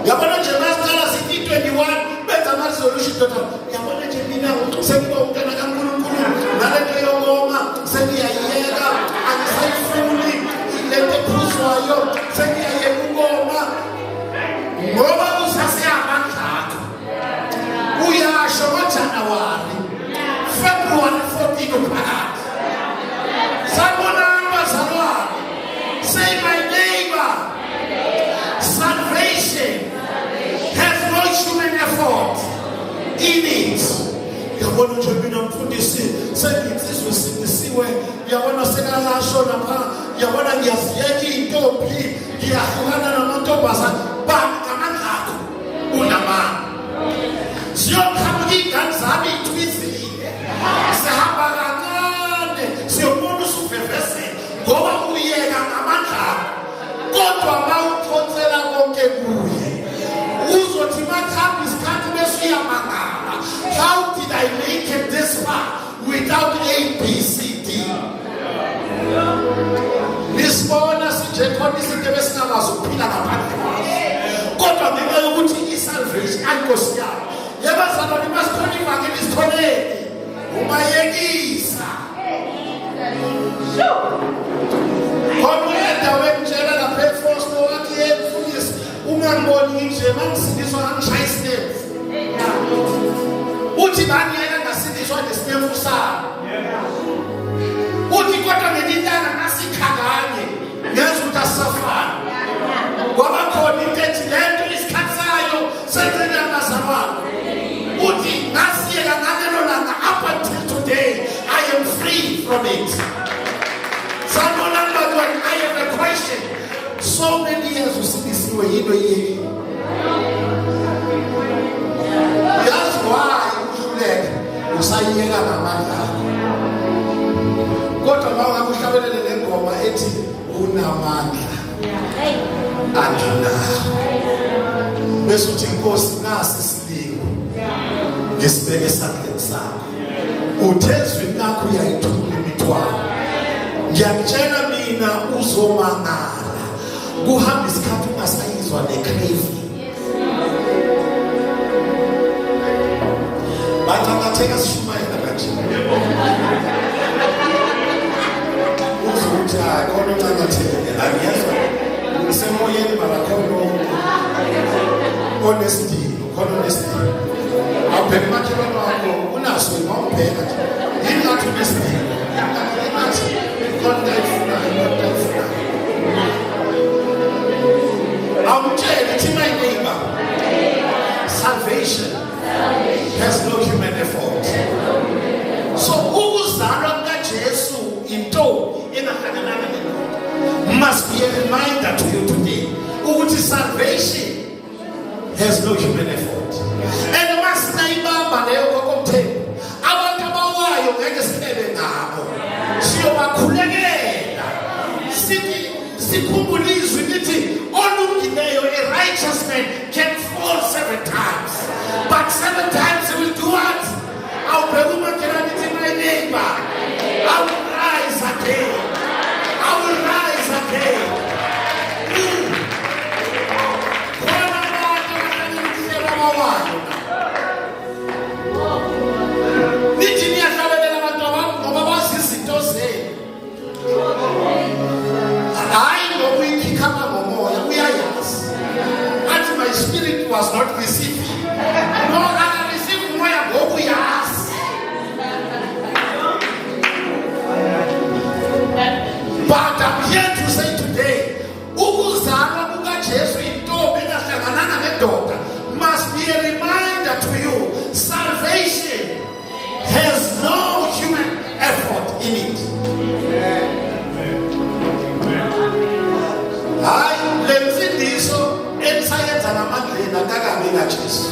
Yabona nje masiqala sithi 21 benza ama resolution kodwa yabona nje mina sengiba umntana kaNkulunkulu nalento yongoma sengiyayeka angisayifuni lento ephuzwayo sengiyayeka ukoma ngoba usasiyamandla uyasho ngoJanuary February 14 uphakathi sabonani bazalwane say my neighbor salvation has no human effort yabona nje mina mfundisi senginsizwe singisiwe yabona sekalasho lapha yabona ngiyaziyeka intombi ngiyahlukana namantombazana bangamandla akho unamanga siyoqhamuka ingane zami ithwizile sihamba kancane siyobona usuveveze ngoba uyeka ngamandla akho kodwa mawuphonsela konke kuye uzothi makhamba isikhathi besiyamangala. How did I make it this far without A, B, C, D? Nisibona sinje khona izinto ebesingakwazi ukuphila ngaphandle kwazo. Kodwa ngenxa yokuthi isalvation ayinkosi yami. Yebazalwane basikhona ivangeli isikhoneni. Umayekisa. Kodwa endaweni njena lapha eFosto wathi yemfundisi ungangiboni nje mangisindiswa ngishaya isitembu. Uthi bani yena ngasindiswa nesitembu sami. Uthi kodwa ngelilanga nasikhanganye ngezwe ukuthi asafana. Ngoba khona into ethi lento isikhathi sayo senzele amazalwane. Uthi ngasiyeka ngalelo langa up until today I am free from it. Someone number one, I have a question. So many years usindisiwe yinto yini? That's why uhluleke usayiyeka ngamandla akho. Kodwa mawungakuhlabelele lengoma ethi unamandla andinawo bese uthi inkosi nasi isilingo ngisibeke esandleni sakho uthezwini lakho uyayithula imithwalo ngiyakutshela mina uzomangala kuhamba isikhathi ungasayizwa necraving bathatha sishumayela kanje uzothi hayi khona uncangathele angiyezwa ngisemoyeni balakhona honesty awubheka makhelwane wakho unaso ngawubheka nje yini ngathi honesty ngathi konke ifunayo awumtshele thi my neighbor salvation has no human effort. So ukuzalwa kukaJesu into engafanelanga nendoda must be a reminder to you today ukuthi salvation has no human effort. And masinayibamba leyo kokomthembu abantu abawayo ngeke sihlele ngabo siyobakhulekela sithi sikhumbulizwe lithi olungileyo a righteous man can fall 7 times but 7 times he will do what? I'll be my neighbor. I will rise again. I will rise again. My spirit was not receiving. No, I received more than what we asked. But I'm here to say today, ukuzalwa kukaJesu intombi engahlangana nendoda must be a reminder to you. Salvation has no human effort in it. Hayi lemfundiso ensayenza namandlela kakambe kaJesu.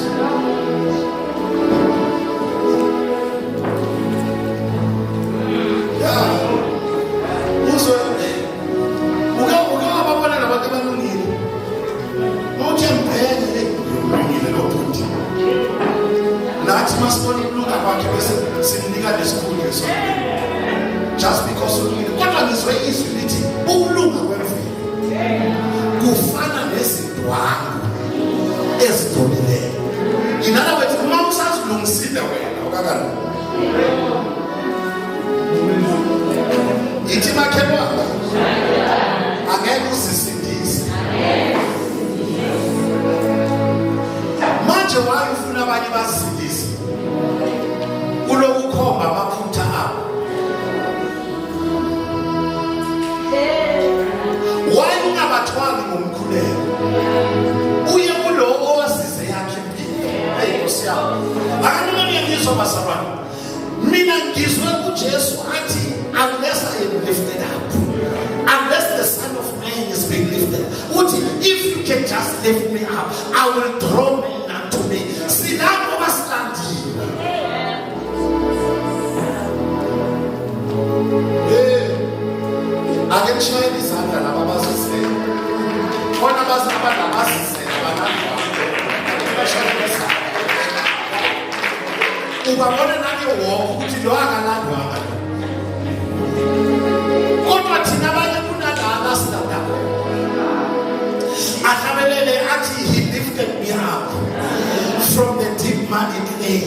Just because you need what are these ways you need ukulunga kwemvelo kufana nezindwangu ezidolileyo. In other words, uma usazilungisile wena okakani ithi makhelwane angeke uzisindise manje wayefuna abanye bazisindise kulokukhomba amaphutha abo. Wayengabathwali ngomkhuleko uye kulo owasize yakhe impilo. Hey Nkosi yami, akanimane ngizwa basabani Mina ngizwe uJesu athi unless I am lifted up, unless the Son of Man is being lifted up, uthi if you can just lift me up, I will draw men unto me. Silapho basilandile. Ake ngishayele izandla laba basise. Khona basabadla basise abanandwa. Bashayele izandla. Ubabona nake wonke ukuthi lo akalandwa abantu. Kodwa thina abanye kunalana silanda. Ahlabelele athi he lifted me up from the deep muddy clay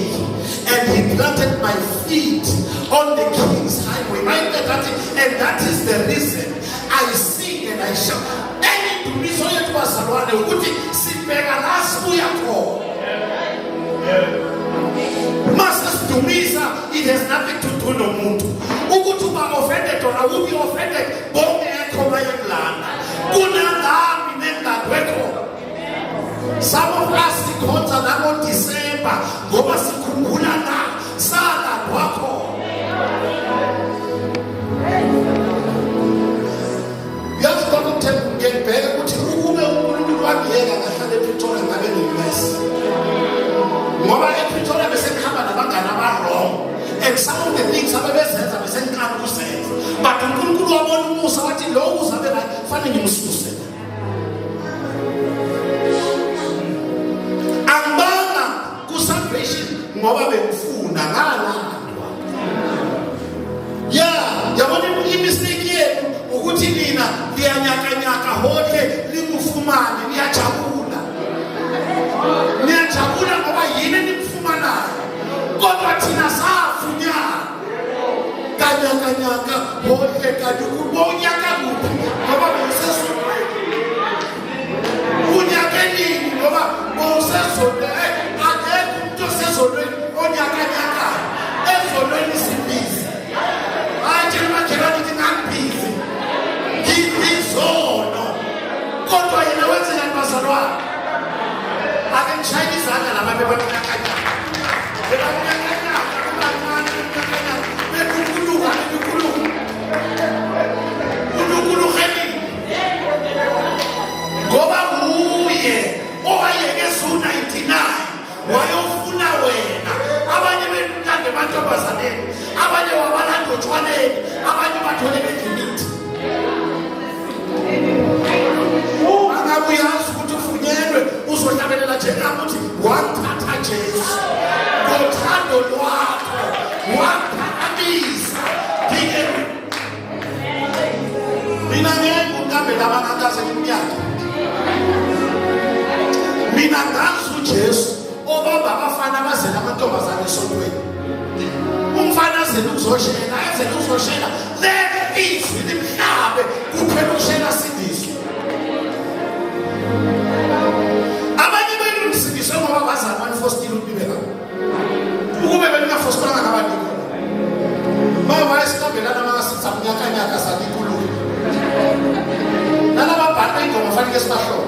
and he planted my feet on the king's highway. And that is the reason I sing and I shout. Any dumiso yetu wasalwane ukuthi sibheka la sibuya khona. Dumisa, it has nothing to do nomuntu. Ukuthi uba offended or will be offended, bonke ekhona yemlanda. Kunalami nengadwekho. Some of us sikhonza nabo December ngoba sikhumbula na sala kwakho. Yazi konke ngibheke ukuthi ukube uNkulunkulu wangiyeka ngahlala ePretoria ngabe ngimesi. Ngoba ePretoria bese khamba nabangani aba-wrong and some of the things abebezenza bese ngiqala ukuzenza, but uNkulunkulu wabona umusa wathi lo uzabe la fanele ngimsuse. Ambanga ku-salvation ngoba bengifuna ngalandwa. Yabona imistake yethu ukuthi nina liyanyakanyaka hohle limufumane liyajabula. Niyajabula ngoba yini nimfumanayo. Kodwa thina safunyana. Kanyakanyaka hohle kanti kubonyaka kuphi ngoba besesonweni. Unyakenini ngoba bosesonweni. Akekho umuntu osesonweni onyakanyaka. Ezonweni sibizi. Aje makhelwane ngingabhizi. Ngizono. Kodwa yena wenzela bazalwane. Ake ngishayele izandla laba bebakunyakanyaka. Ngoba uye owayeke su-99 wayofuna wena. Abanye benulande emantombazaneni, abanye wabalanda otshwaleni, abanye bathole bedlimithi. Angabe uyazi ukuthi ufunyelwe uzohlabelela njengakuthi wamthatha Jesu ngothando lwakho wamphakamisa. Mina ngeke ngihambe labanakazi iminyaka. Mina ngazi uJesu obamba abafana bazela amantombazane esontweni. Umfana azela ukuzoshela, azela ukuzoshela. Let izwi limhlabe kuphela ukushela sidiswe. Abanye benu nisidiswe ngoba bazama manifestile ukubeka. Ukube beningafostanga ngabantu. Baba esihlabelana makasitha unyakanyaka salikuluka. Nalaba bhanqa ingoma fanele sibahlobo.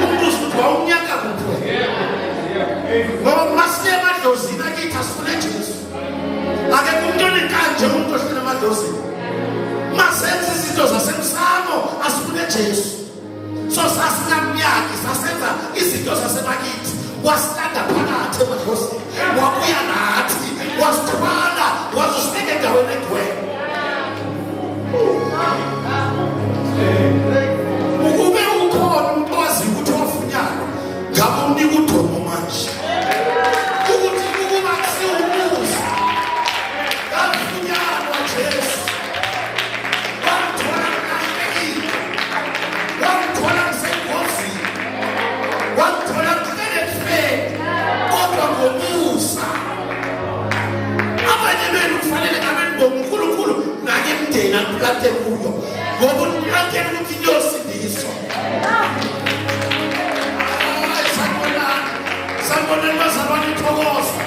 Umbuzo ukuthi wawunyaka kuphi? Ngoba masiye emadlozini akithi asifune Jesu. Akekho umuntu onenkanje umuntu ohlala emadlozini. Masenze izinto zasemsamo asifune Jesu. So sasingamyaki sasenza izinto zasemakithi. Wasilanda phakathi emadlozini. Wabuya nathi. Wasithwala. Wasisibeka endaweni egcwele. Ukube ukhona umuntu owazi ukuthi wafunyana ngabe unika udumo manje. Ukuthi ukuba siwumusa ngafunyana Jesu. Wamthola ngakekile. Wamthola ngisengozini. Wamthola ngikele kodwa ngomusa. Abanye benu kufanele ngabe ngoNkulunkulu nake mdeni akulaphe kuyo. Ngoba unyakeni ukuthi yosindiswa. Sanibona bazalwane ithokoza.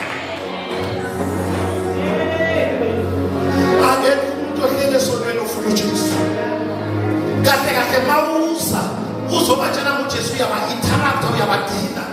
Akekho umuntu ohlele esonweni ofuna uJesu. Kahle kahle mawuza uzobatshela uJesu uyaba-interact uyabadina.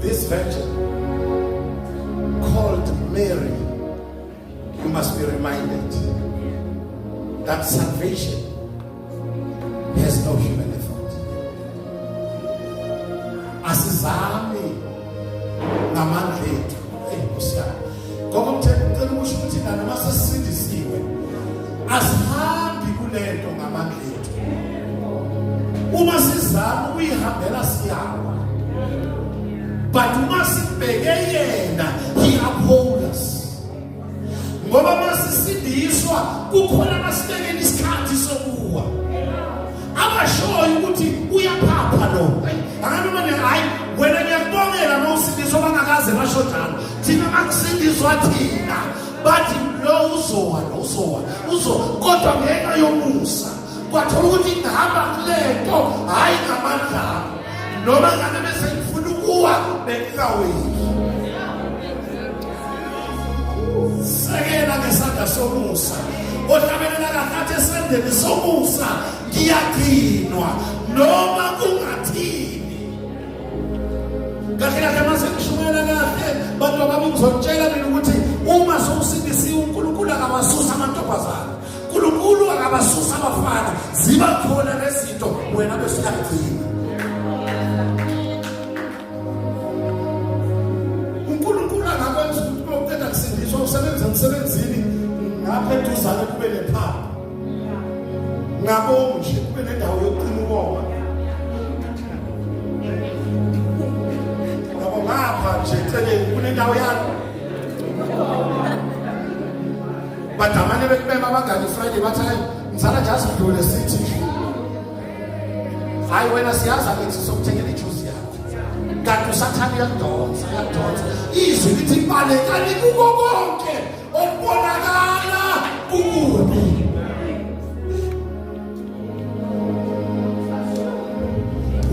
this virgin called Mary, you must be reminded that salvation has no human effort. Asizami namandla ethu eyibusana. Ngokomthetho kusho ukuthi noma sesindisiwe asihambi kulento ngamandla ethu. Uma sizama ukuyihambela siyawa. But uma sibheke yena, he upholds us. Ngoba masisindiswa kukhona masibekeni isikhathi sokuwa. Abashoyo ukuthi uyaphapha lo. Anganoma hayi wena ngiyakubongela mawusindiswa bangakaze basho njalo. Thina makusindiswa thina. Bathi lo uzowa. Kodwa ngenxa yomusa. Kwathola ukuthi ngihamba kulento hayi ngamandla. Noma ngabe bese ngifuna ukuwa bengikaweli. Sekela ngesandla somusa. Ohlabelela kakathi esandleni somusa ngiyagcinwa noma kungathini. Kahle mase ngishumela kahle bantu ababi ngizotshela mina ukuthi uma sowusindisiwe uNkulunkulu akabasusa amantombazana. uNkulunkulu akabasusa abafana. Ziba khona lezinto wena bese uyagcina. Usebenza emsebenzini ngapha eduzane kube lephapha ngabo nje kube nendawo yokucima ukoma ngabo ngapha nje eceleni kunendawo yakho badamane bekubema abangani Friday bathi hayi ngizala just udlule sithi hayi wena siyaza ngithi sokuthengela ijuice yakho kanti usathana yakudonsa izwi lithi balekani kuko konke okubonakala kukubi.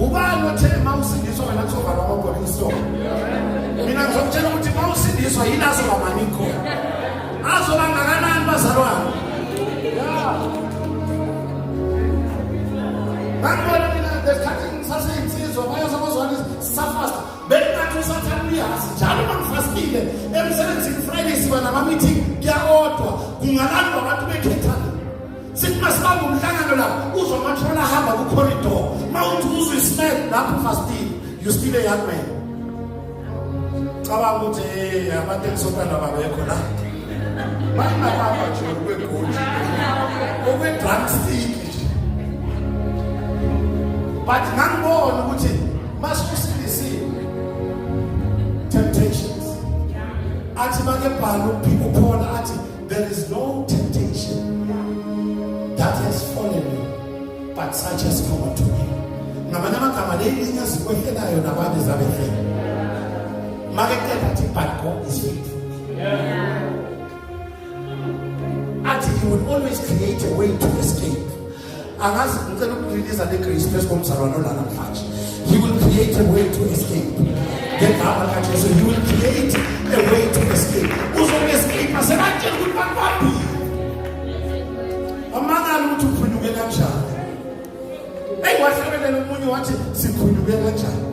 Ubani othe mawusindiswa wena kuzovala amabhoding store. Mina ngizokutshela ukuthi mawusindiswa yini azoba maniko. Azoba ngakanani bazalwane. Ngibona mina lesikhathi ngisasensizwa bayazabazwana safast. Bengathi usathana uyazi njalo mangifastile emsebenzini Friday siba nama meeting kuyaodwa kungalandwa abantu bekhethana. Sithi masibamba umhlangano la uzomathola hamba ku corridor mawuthi uzwe smell lapho fastile you still a young man. Cabanga ukuthi abantu engisokana babekho la. Bayingapha nje kwegoli. Okwe drug stick. But ngangibona ukuthi maskusindisiwe temptations. Athi makebhala uPhiko Paul athi there is no temptation that has fallen me but such has come unto me. Ngamanye amagama lelinye zikwehelayo nabantu zabehlela. Makekela athi but God is faithful. Athi he will always create a way to escape. Angazi ngicela ukurelease the grace place komzalwane la namhlanje. He will create a way to escape. Ngegama likaJesu he will create a way to escape. Uzoescape asekatshela ukuthi bakubambi. Amangala ukuthi uphunyuke kanjani. Hey wahlabelela umunye wathi siphunyuke kanjani.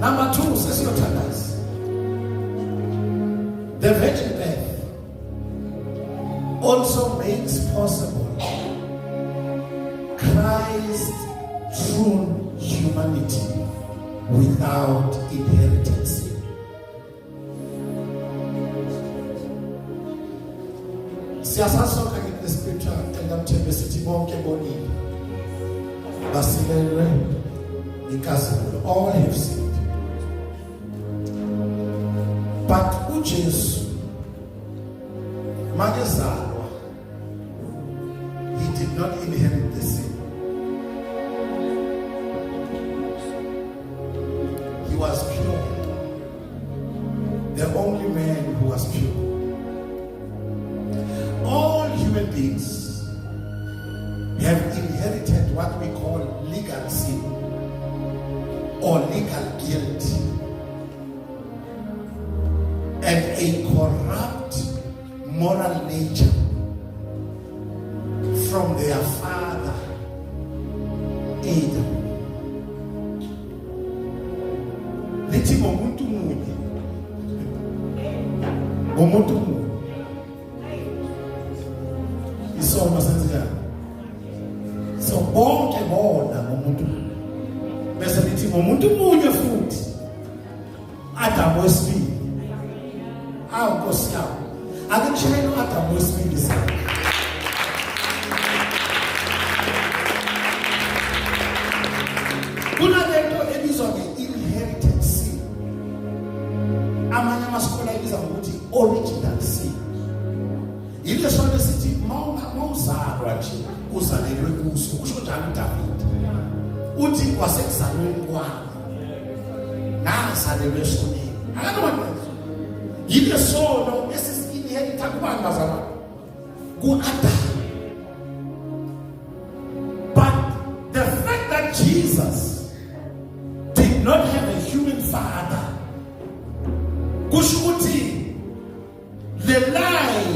Number 2 sesiyothandaza. The virgin birth also makes possible Christ's true humanity without inheritance. Siyasasoka in the scripture and I'm telling you sithi bonke bonini basilelwe ikazimulo all have sinned. But uJesu makezalwa he did not inherit the sin. He was pure, the only man who was pure. All human beings have inherited what we call legal sin or legal guilt and a corrupt moral nature from their father Adam. Lithi ngomuntu munye. Ngomuntu munye. Isono senzekani? So bonke bona ngomuntu. Bese lithi ngomuntu munye futhi. Adam wesibili. Awu Nkosi yami. Ake ngishayele uAdam wesibili sakhe. Kunalento ebizwa nge-inherited sin. Amanye amasikole ayibiza ngokuthi original sin. Yile sonto sithi mawuzalwa nje uzalelwe kuso. Kusho njalo uDavide. Uthi kwasekuzalweni kwami ngazalelwe sonini. Akakwazi. Yile sono esisi-inherita kubani bazalwane? Ku-Adam. But the fact that Jesus did not have a human father, kusho ukuthi the line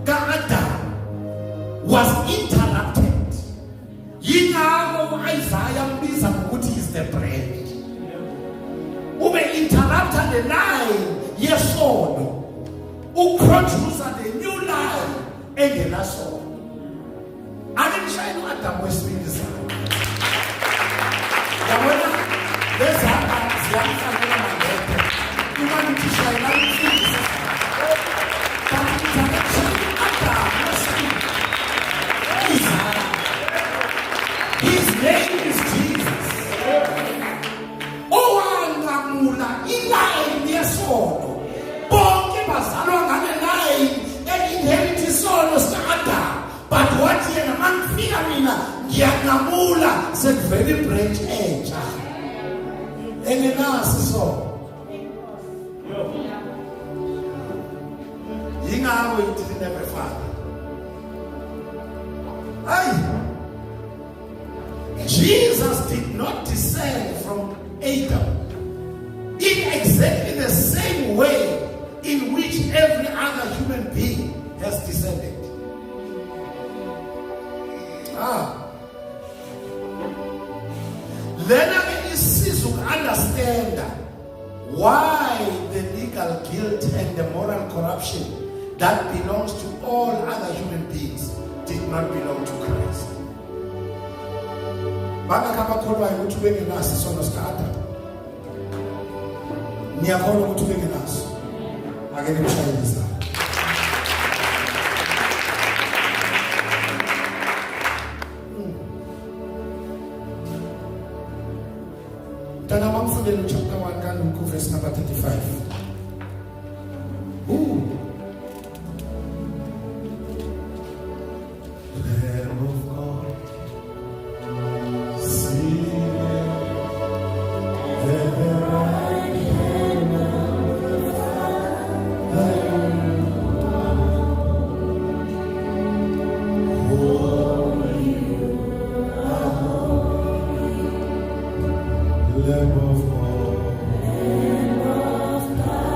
ka-Adam was interrupted. Yingakho u-Isaiah mbiza ngokuthi is the branch. Ube interrupted the line yesono. Ucontrols the new line engelasono. Ake ngishayele uAdam wesibili sakhe. Yabona lezaba ziyamfanele manje. Uma ngithi shayela umfundisi sakhe. Kanti ngishayele uAdam wesibili. His name is Jesus. Owangamula iline yesono. Bonke bazalwa ngale line e-inherit isono sika-Adam. But what yena mangifika mina ngiyangamula sekuvela ibranch entsha engenaso isono. Yingakho ithi never father. Jesus did not descend from Adam in exactly the same way in which every other human being has descended. Then it is to understand why the legal guilt and the moral corruption that belongs to all other human beings did not belong to Christ. Bangakabakholwa ukuthi bengenaso isono sika-Adam. Niyakholwa ukuthi bengenaso. Ake ngishayelisa. Tana mamfundele chapter 1 kaLuke verse number 35. Lamb of God, seated at the right hand of the Father. Holy, Lamb of God, Lamb of God.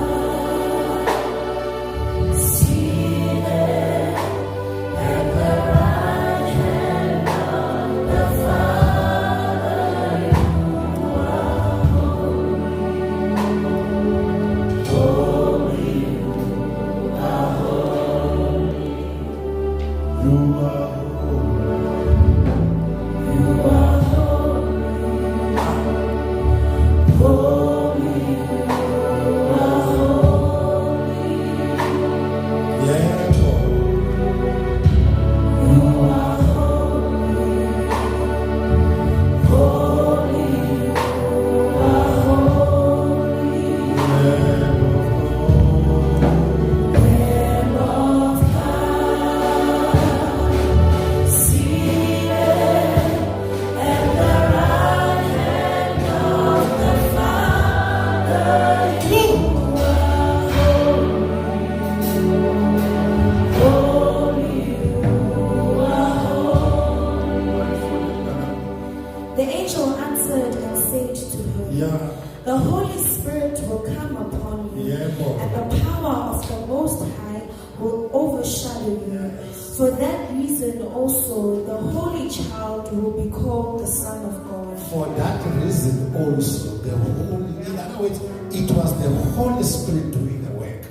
also the Holy Child will be called the Son of God. For that reason also, in other words, it was the Holy Spirit doing the work.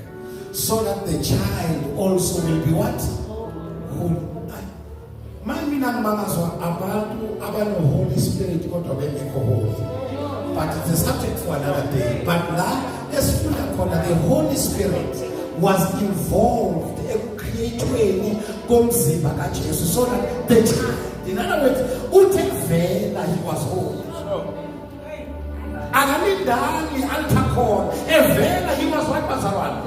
So that the child also will be what? Holy. Mamina mamazwa abantu abano Holy Spirit kodwa bengekho holy. But it's a subject for another day. But now, the Holy Spirit was involved in creating komzimba kaJesu so that the child, in other words, uThevela he was holy. Akalindani altakhona evela he was what bazalwane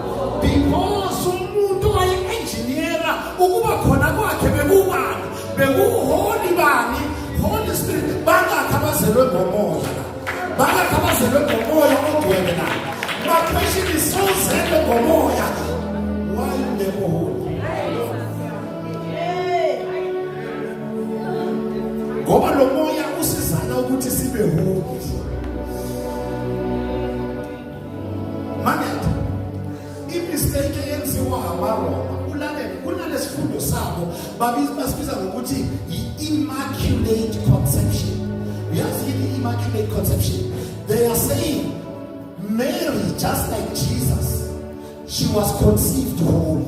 because umuntu wayengineera ukuba khona kwakhe bekubani bekuholy bani Holy Spirit bangakhabazelwe ngomoya bangakhabazelwe ngomoya ogcwele na question is so zelwe ngomoya why never holy ngoba lo moya usizana ukuthi sibe holy. Imistake eyenziwa abaRoma kunalesifundo sabo basibiza ngokuthi i-immaculate conception. Yazi i-immaculate conception, they are saying Mary, just like Jesus, she was conceived holy.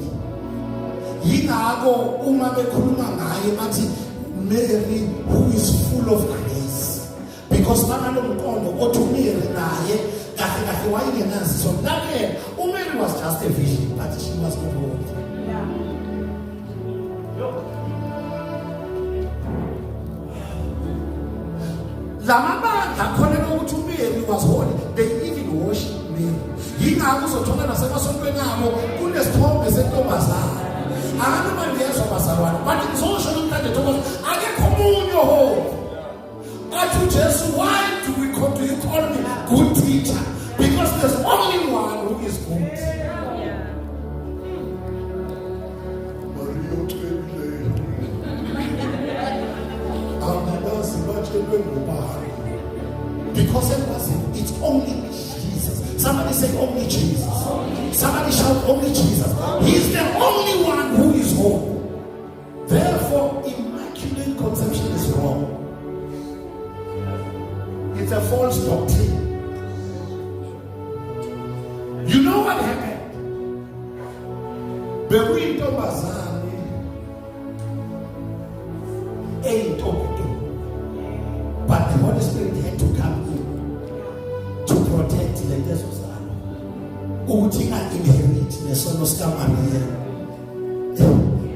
Yingakho uma bekhuluma ngaye bathi Mary who is full of grace, because banalomqondo othi Mary naye kahle wayengenazi so that Mary was just a vision but she was not holy. Lamabandla khona ukuthi uMary was holy, they even worship Mary. Yingakho uzothola nasemasontweni amo kunesithombe sentombazana. Abantu bandiyezwa bazalwane but ngizosho nomntana Thomas akekho umunye holy. Athi uJesu, why do you call me good teacher? Because there's only one who is good. Because it's only Jesus. Somebody say only Jesus. Somebody shout only Jesus. He's the only one who is holy. Therefore, immaculate conception is wrong. It's a false doctrine. You know what happened? Bekuyintombazane eyintombi. But the Holy Spirit had to come in to protect the Lesozana. Ukuthi inherit lesono sika Maria.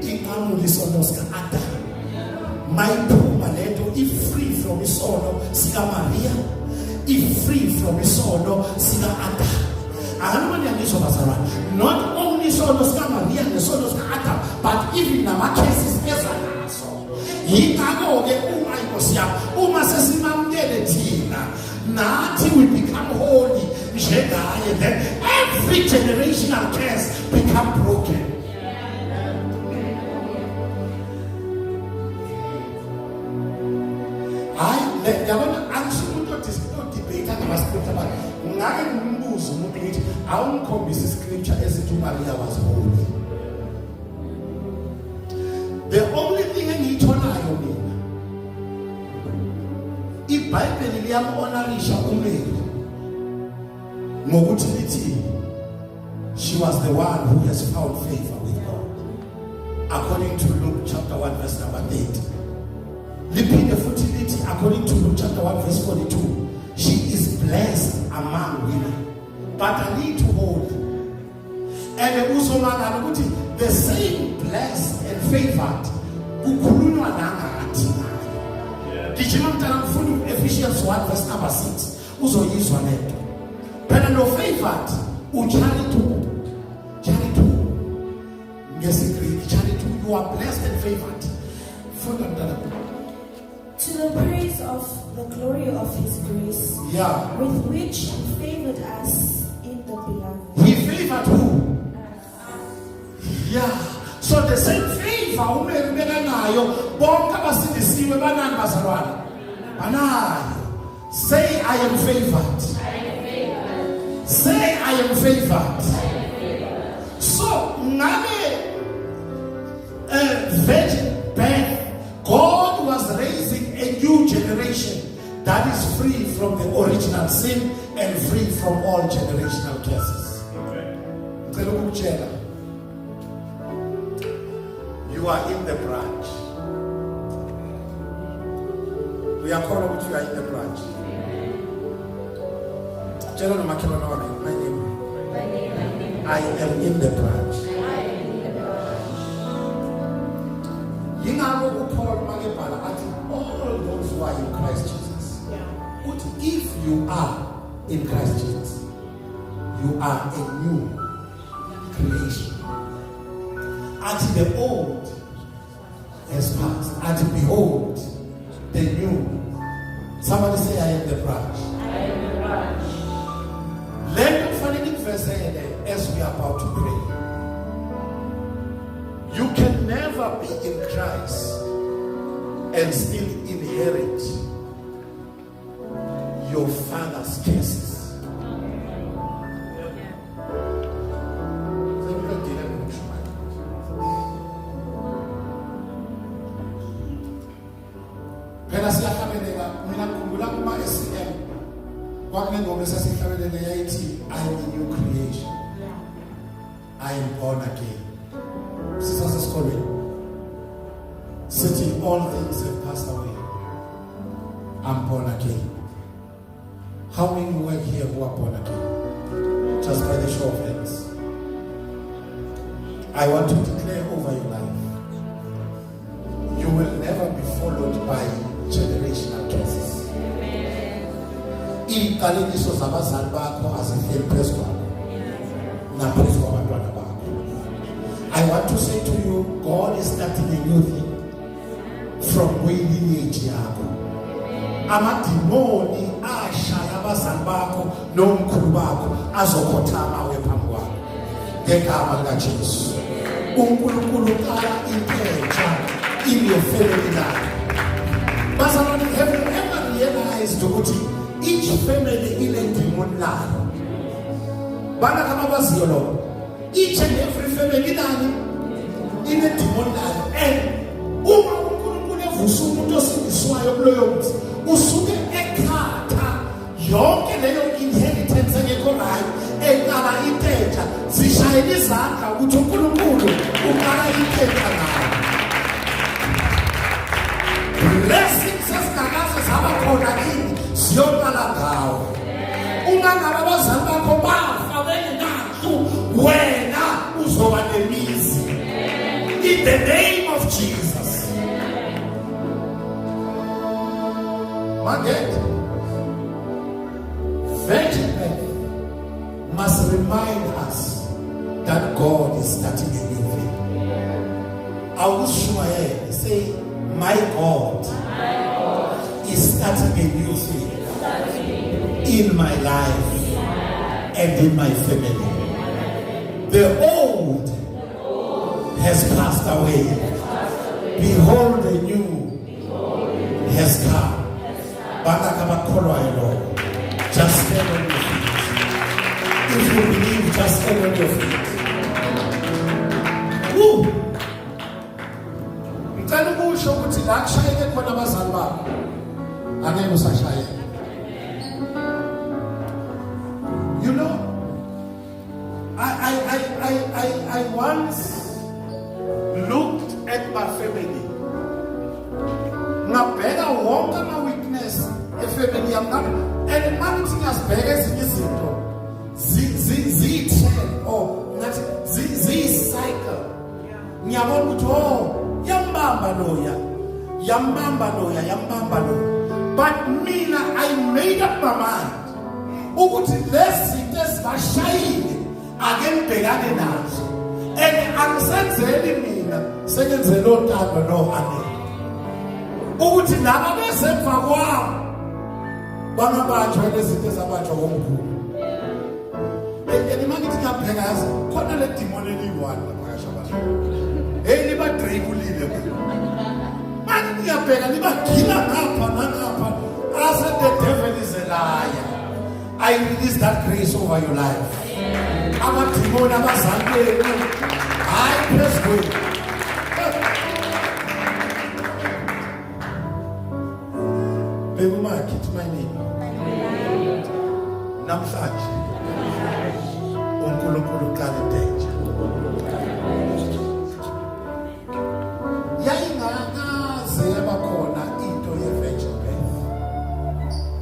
Ingamu lesono sika Adam. Mayiphuma lento free from isono sika Maria, free from isono sika Adam. Not only isono sika Maria lesono sika Adam, but even nama cases ezanaso. Yingakho-ke uma inkosi yami uma sesimamukele thina nathi we become holy njengaye, then every generational curse become broken. Yabona angisumuntu odebate ngama-scripture abantu ngake ngimbuze umuntu ngithi awungikhombise iscripture esithi uMaria was holy. The only thing engiyitholayo mina iBhayibheli liyam-honorisha uMary ngokuthi lithi she was the one who has found favor with God according to Luke chapter 1 verse number 8. Liphinde futhi lithi according to Luke chapter 1 verse 42 she is blessed among women but I need to hold and uzomangala ukuthi the same blessed and favored kukhulunywa nangathi nayo. Dijima mntana mfundi Ephesians 1 verse number 6 uzoyizwa lento. Phela no favored ucharity ngesigreek charity, you are blessed and favored. Funda mntana. To the praise of the glory of His grace, with which He favored us in the beloved. He favored who? Yeah. So the same favor umebeka nayo bonke abasindisiwe banani bazalwane? Banayo. Say I am favored. Say I am favored. So ngabe virgin birth generation that is free from the original sin and free from all generational curses. You are in the branch. We are calling you, you are in the branch. I am in the branch. All those who are in Christ Jesus. If you are in Christ Jesus, you are a new creation. Until the old has passed, and behold, the new. Somebody say, I am the branch. I am the branch. Let me find it verse as we are about to pray. You can never be in Christ and still inherit your father's curses. Phela siyahlabelela mina ngikhumbula kuma SCM kwakunengoma esasihlabelela yayithi I am a new creation. I am born again. Sisasesikolweni sithi all things have passed away. I'm born again. How many were here who are born again? Just by the show of hands. I want to declare over your life, you will never be followed by generational curses. Iqalekiso zabazali bakho azifeli phezu kwakho naphezu kwabantwana bakho. I want to say to you, God is starting a new thing from way lineage yakho. Amadimoni ashaya abazali bakho nomkhulu bakho azokhothama wephambi kwakho ngegama likaJesu. uNkulunkulu uqala impetha in your family life. Bazalwane, have you ever realized ukuthi each family inedimoni layo? Bana kama baziyo lo, each and every family inedimoni layo. And uma uNkulunkulu evusa umuntu osindiswayo kuloyo mzi, usuke ekhatha yonke leyo inheritance engekho right, eqala impetha zishayela izandla ukuthi uNkulunkulu uqala impetha nayo. Blessings esingakaze zaba khona kini siyoqala ngawo. Uma ngabe abazali bakho bafa bengenazo, wena uzoba nemizi. In the name of Jesus. Margaret, virgin birth must remind us that God is starting a new thing. I will say, my God is starting a new thing in my life and in my family. The old has passed away. Behold, the new has come. Just stand on your feet. If you believe, just stand on your feet. Woo! Ngicela ukusho ukuthi la kushayeke khona abazali bakho angeke usashayeke. You know, I once looked at my family. Ngabheka wonke ama weakness efamily yami, and manje ngasibheka ezinye izinto zi-10 or ngathi zi-cycle. Ngiyabona ukuthi yambamba loya. But mina, I made up my mind ukuthi lezi zinto ezibashayile akengibhekane nazo, and angisenzeli mina sekwenzela ontando nohane ukuthi laba besemva kwami bangabanjwa lezinto ezabanjwa ngomkhulu. Mangithi ngiyabheka yazi khona le demon eliyi-1 lapha kashabasha. Hey, liba dreyibulile manje ngiyabheka libagila ngapha nangapha. I said the devil is a liar. I release that grace over your life. Amadimoni abazali benu hayi phezu kwenu. bekumakhithi mayini namhlanje uNkulunkulu uqala intentsha yayingakaze yabakhona into ye-virgin birth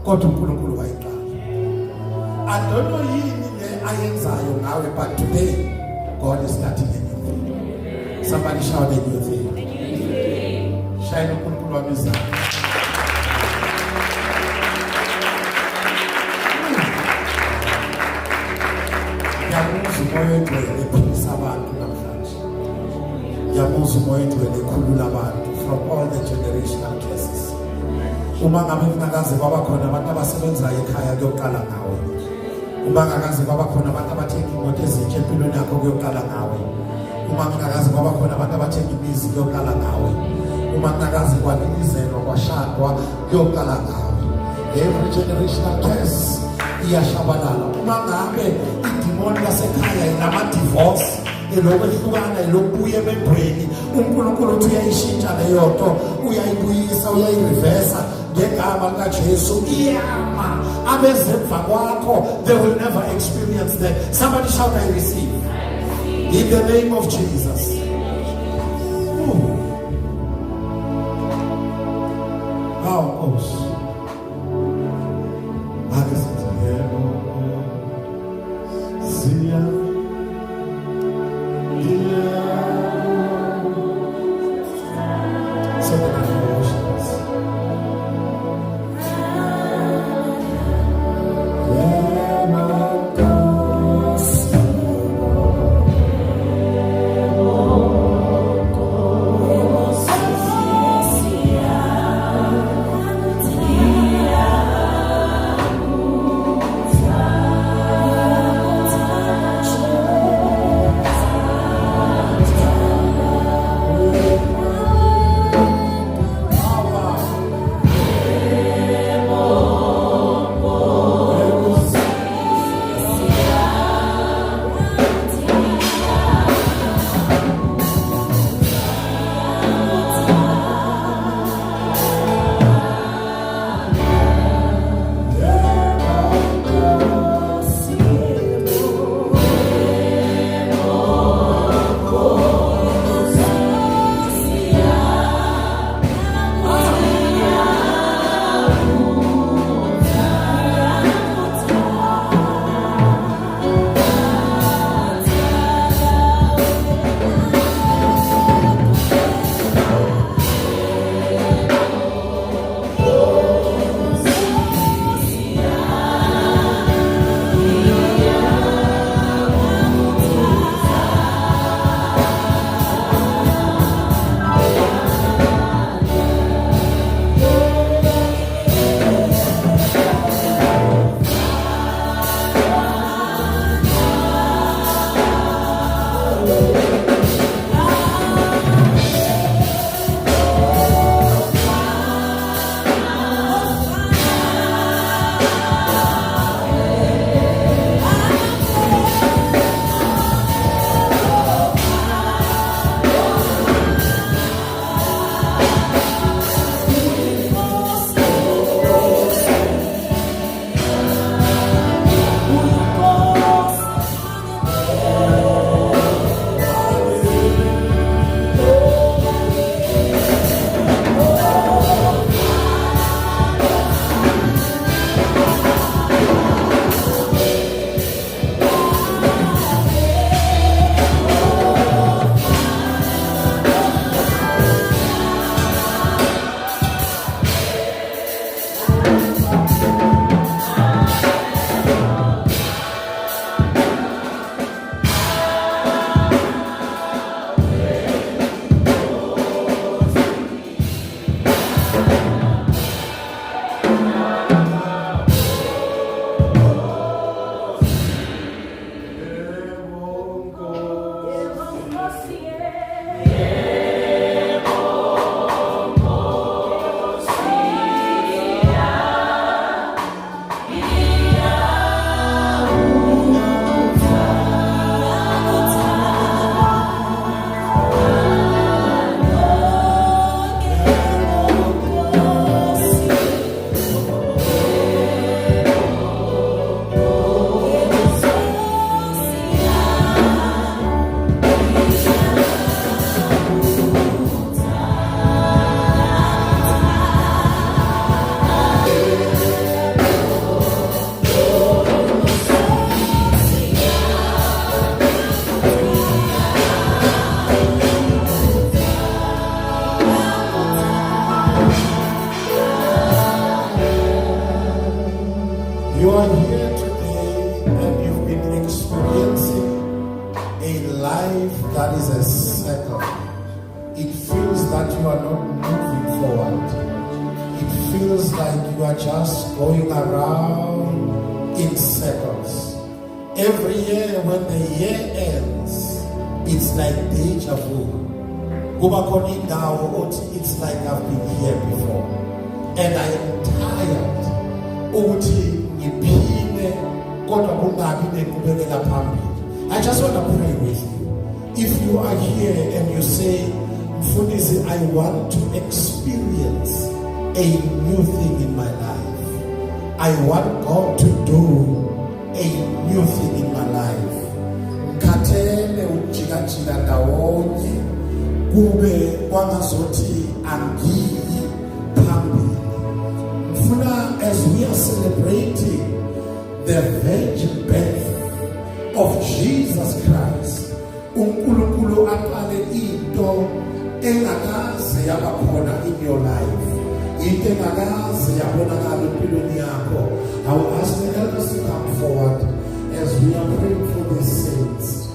kodwa uNkulunkulu wayiqala. I don't know yini le ayenzayo ngawe, but today God is starting a new thing. Somebody shout a new thing. Shine uNkulunkulu wami izandla. Yamuzi moyo egcwele ephilisa abantu namhlanje. Yamuzi moyo egcwele ekhulula abantu from all the generational curses. Uma ngabe kunakaze kwaba khona abantu abasebenzayo ekhaya kuyoqala ngawe. Uma ngakaze kwaba khona abantu abathenga imoto ezintsha empilweni yakho kuyoqala ngawe. Uma ngakaze kwaba khona abantu abathenga imizi kuyoqala ngawe. Uma ngakaze kwalilizelwa kwashadwa kuyoqala ngawe. Every generational curse iyashabalala. Uma ngabe idemoni lasekhaya inama-divorce elokwehlukana elokubuya emendweni, uNkulunkulu uthi uyayishintsha leyo nto, uyayibuyisa, uyayirivesa ngegama likaJesu. Iyama abezemva kwakho, they will never experience that. Somebody shout, I receive in the name of Jesus. How close? are here today and you've been experiencing a life that is a circle, it feels that you are not moving forward. It feels like you are just going around in circles. Every year when the year ends, it's like deja vu. It's like I've been here before. And I am tired. I just want to pray with you. If you are here and you say, Mfundisi, I want to experience a new thing in my life. I want God to do a new thing in my life. Mkatele ujikajika ndawonye kube kwangazothi angiyi phambili. Mfuna, as we are celebrating the virgin birth of Jesus Christ, uNkulunkulu aqale into engakaze yabakhona in your life. Into engakaze yabonakala empilweni yakho. I will ask the elders to come forward as we are praying for these saints.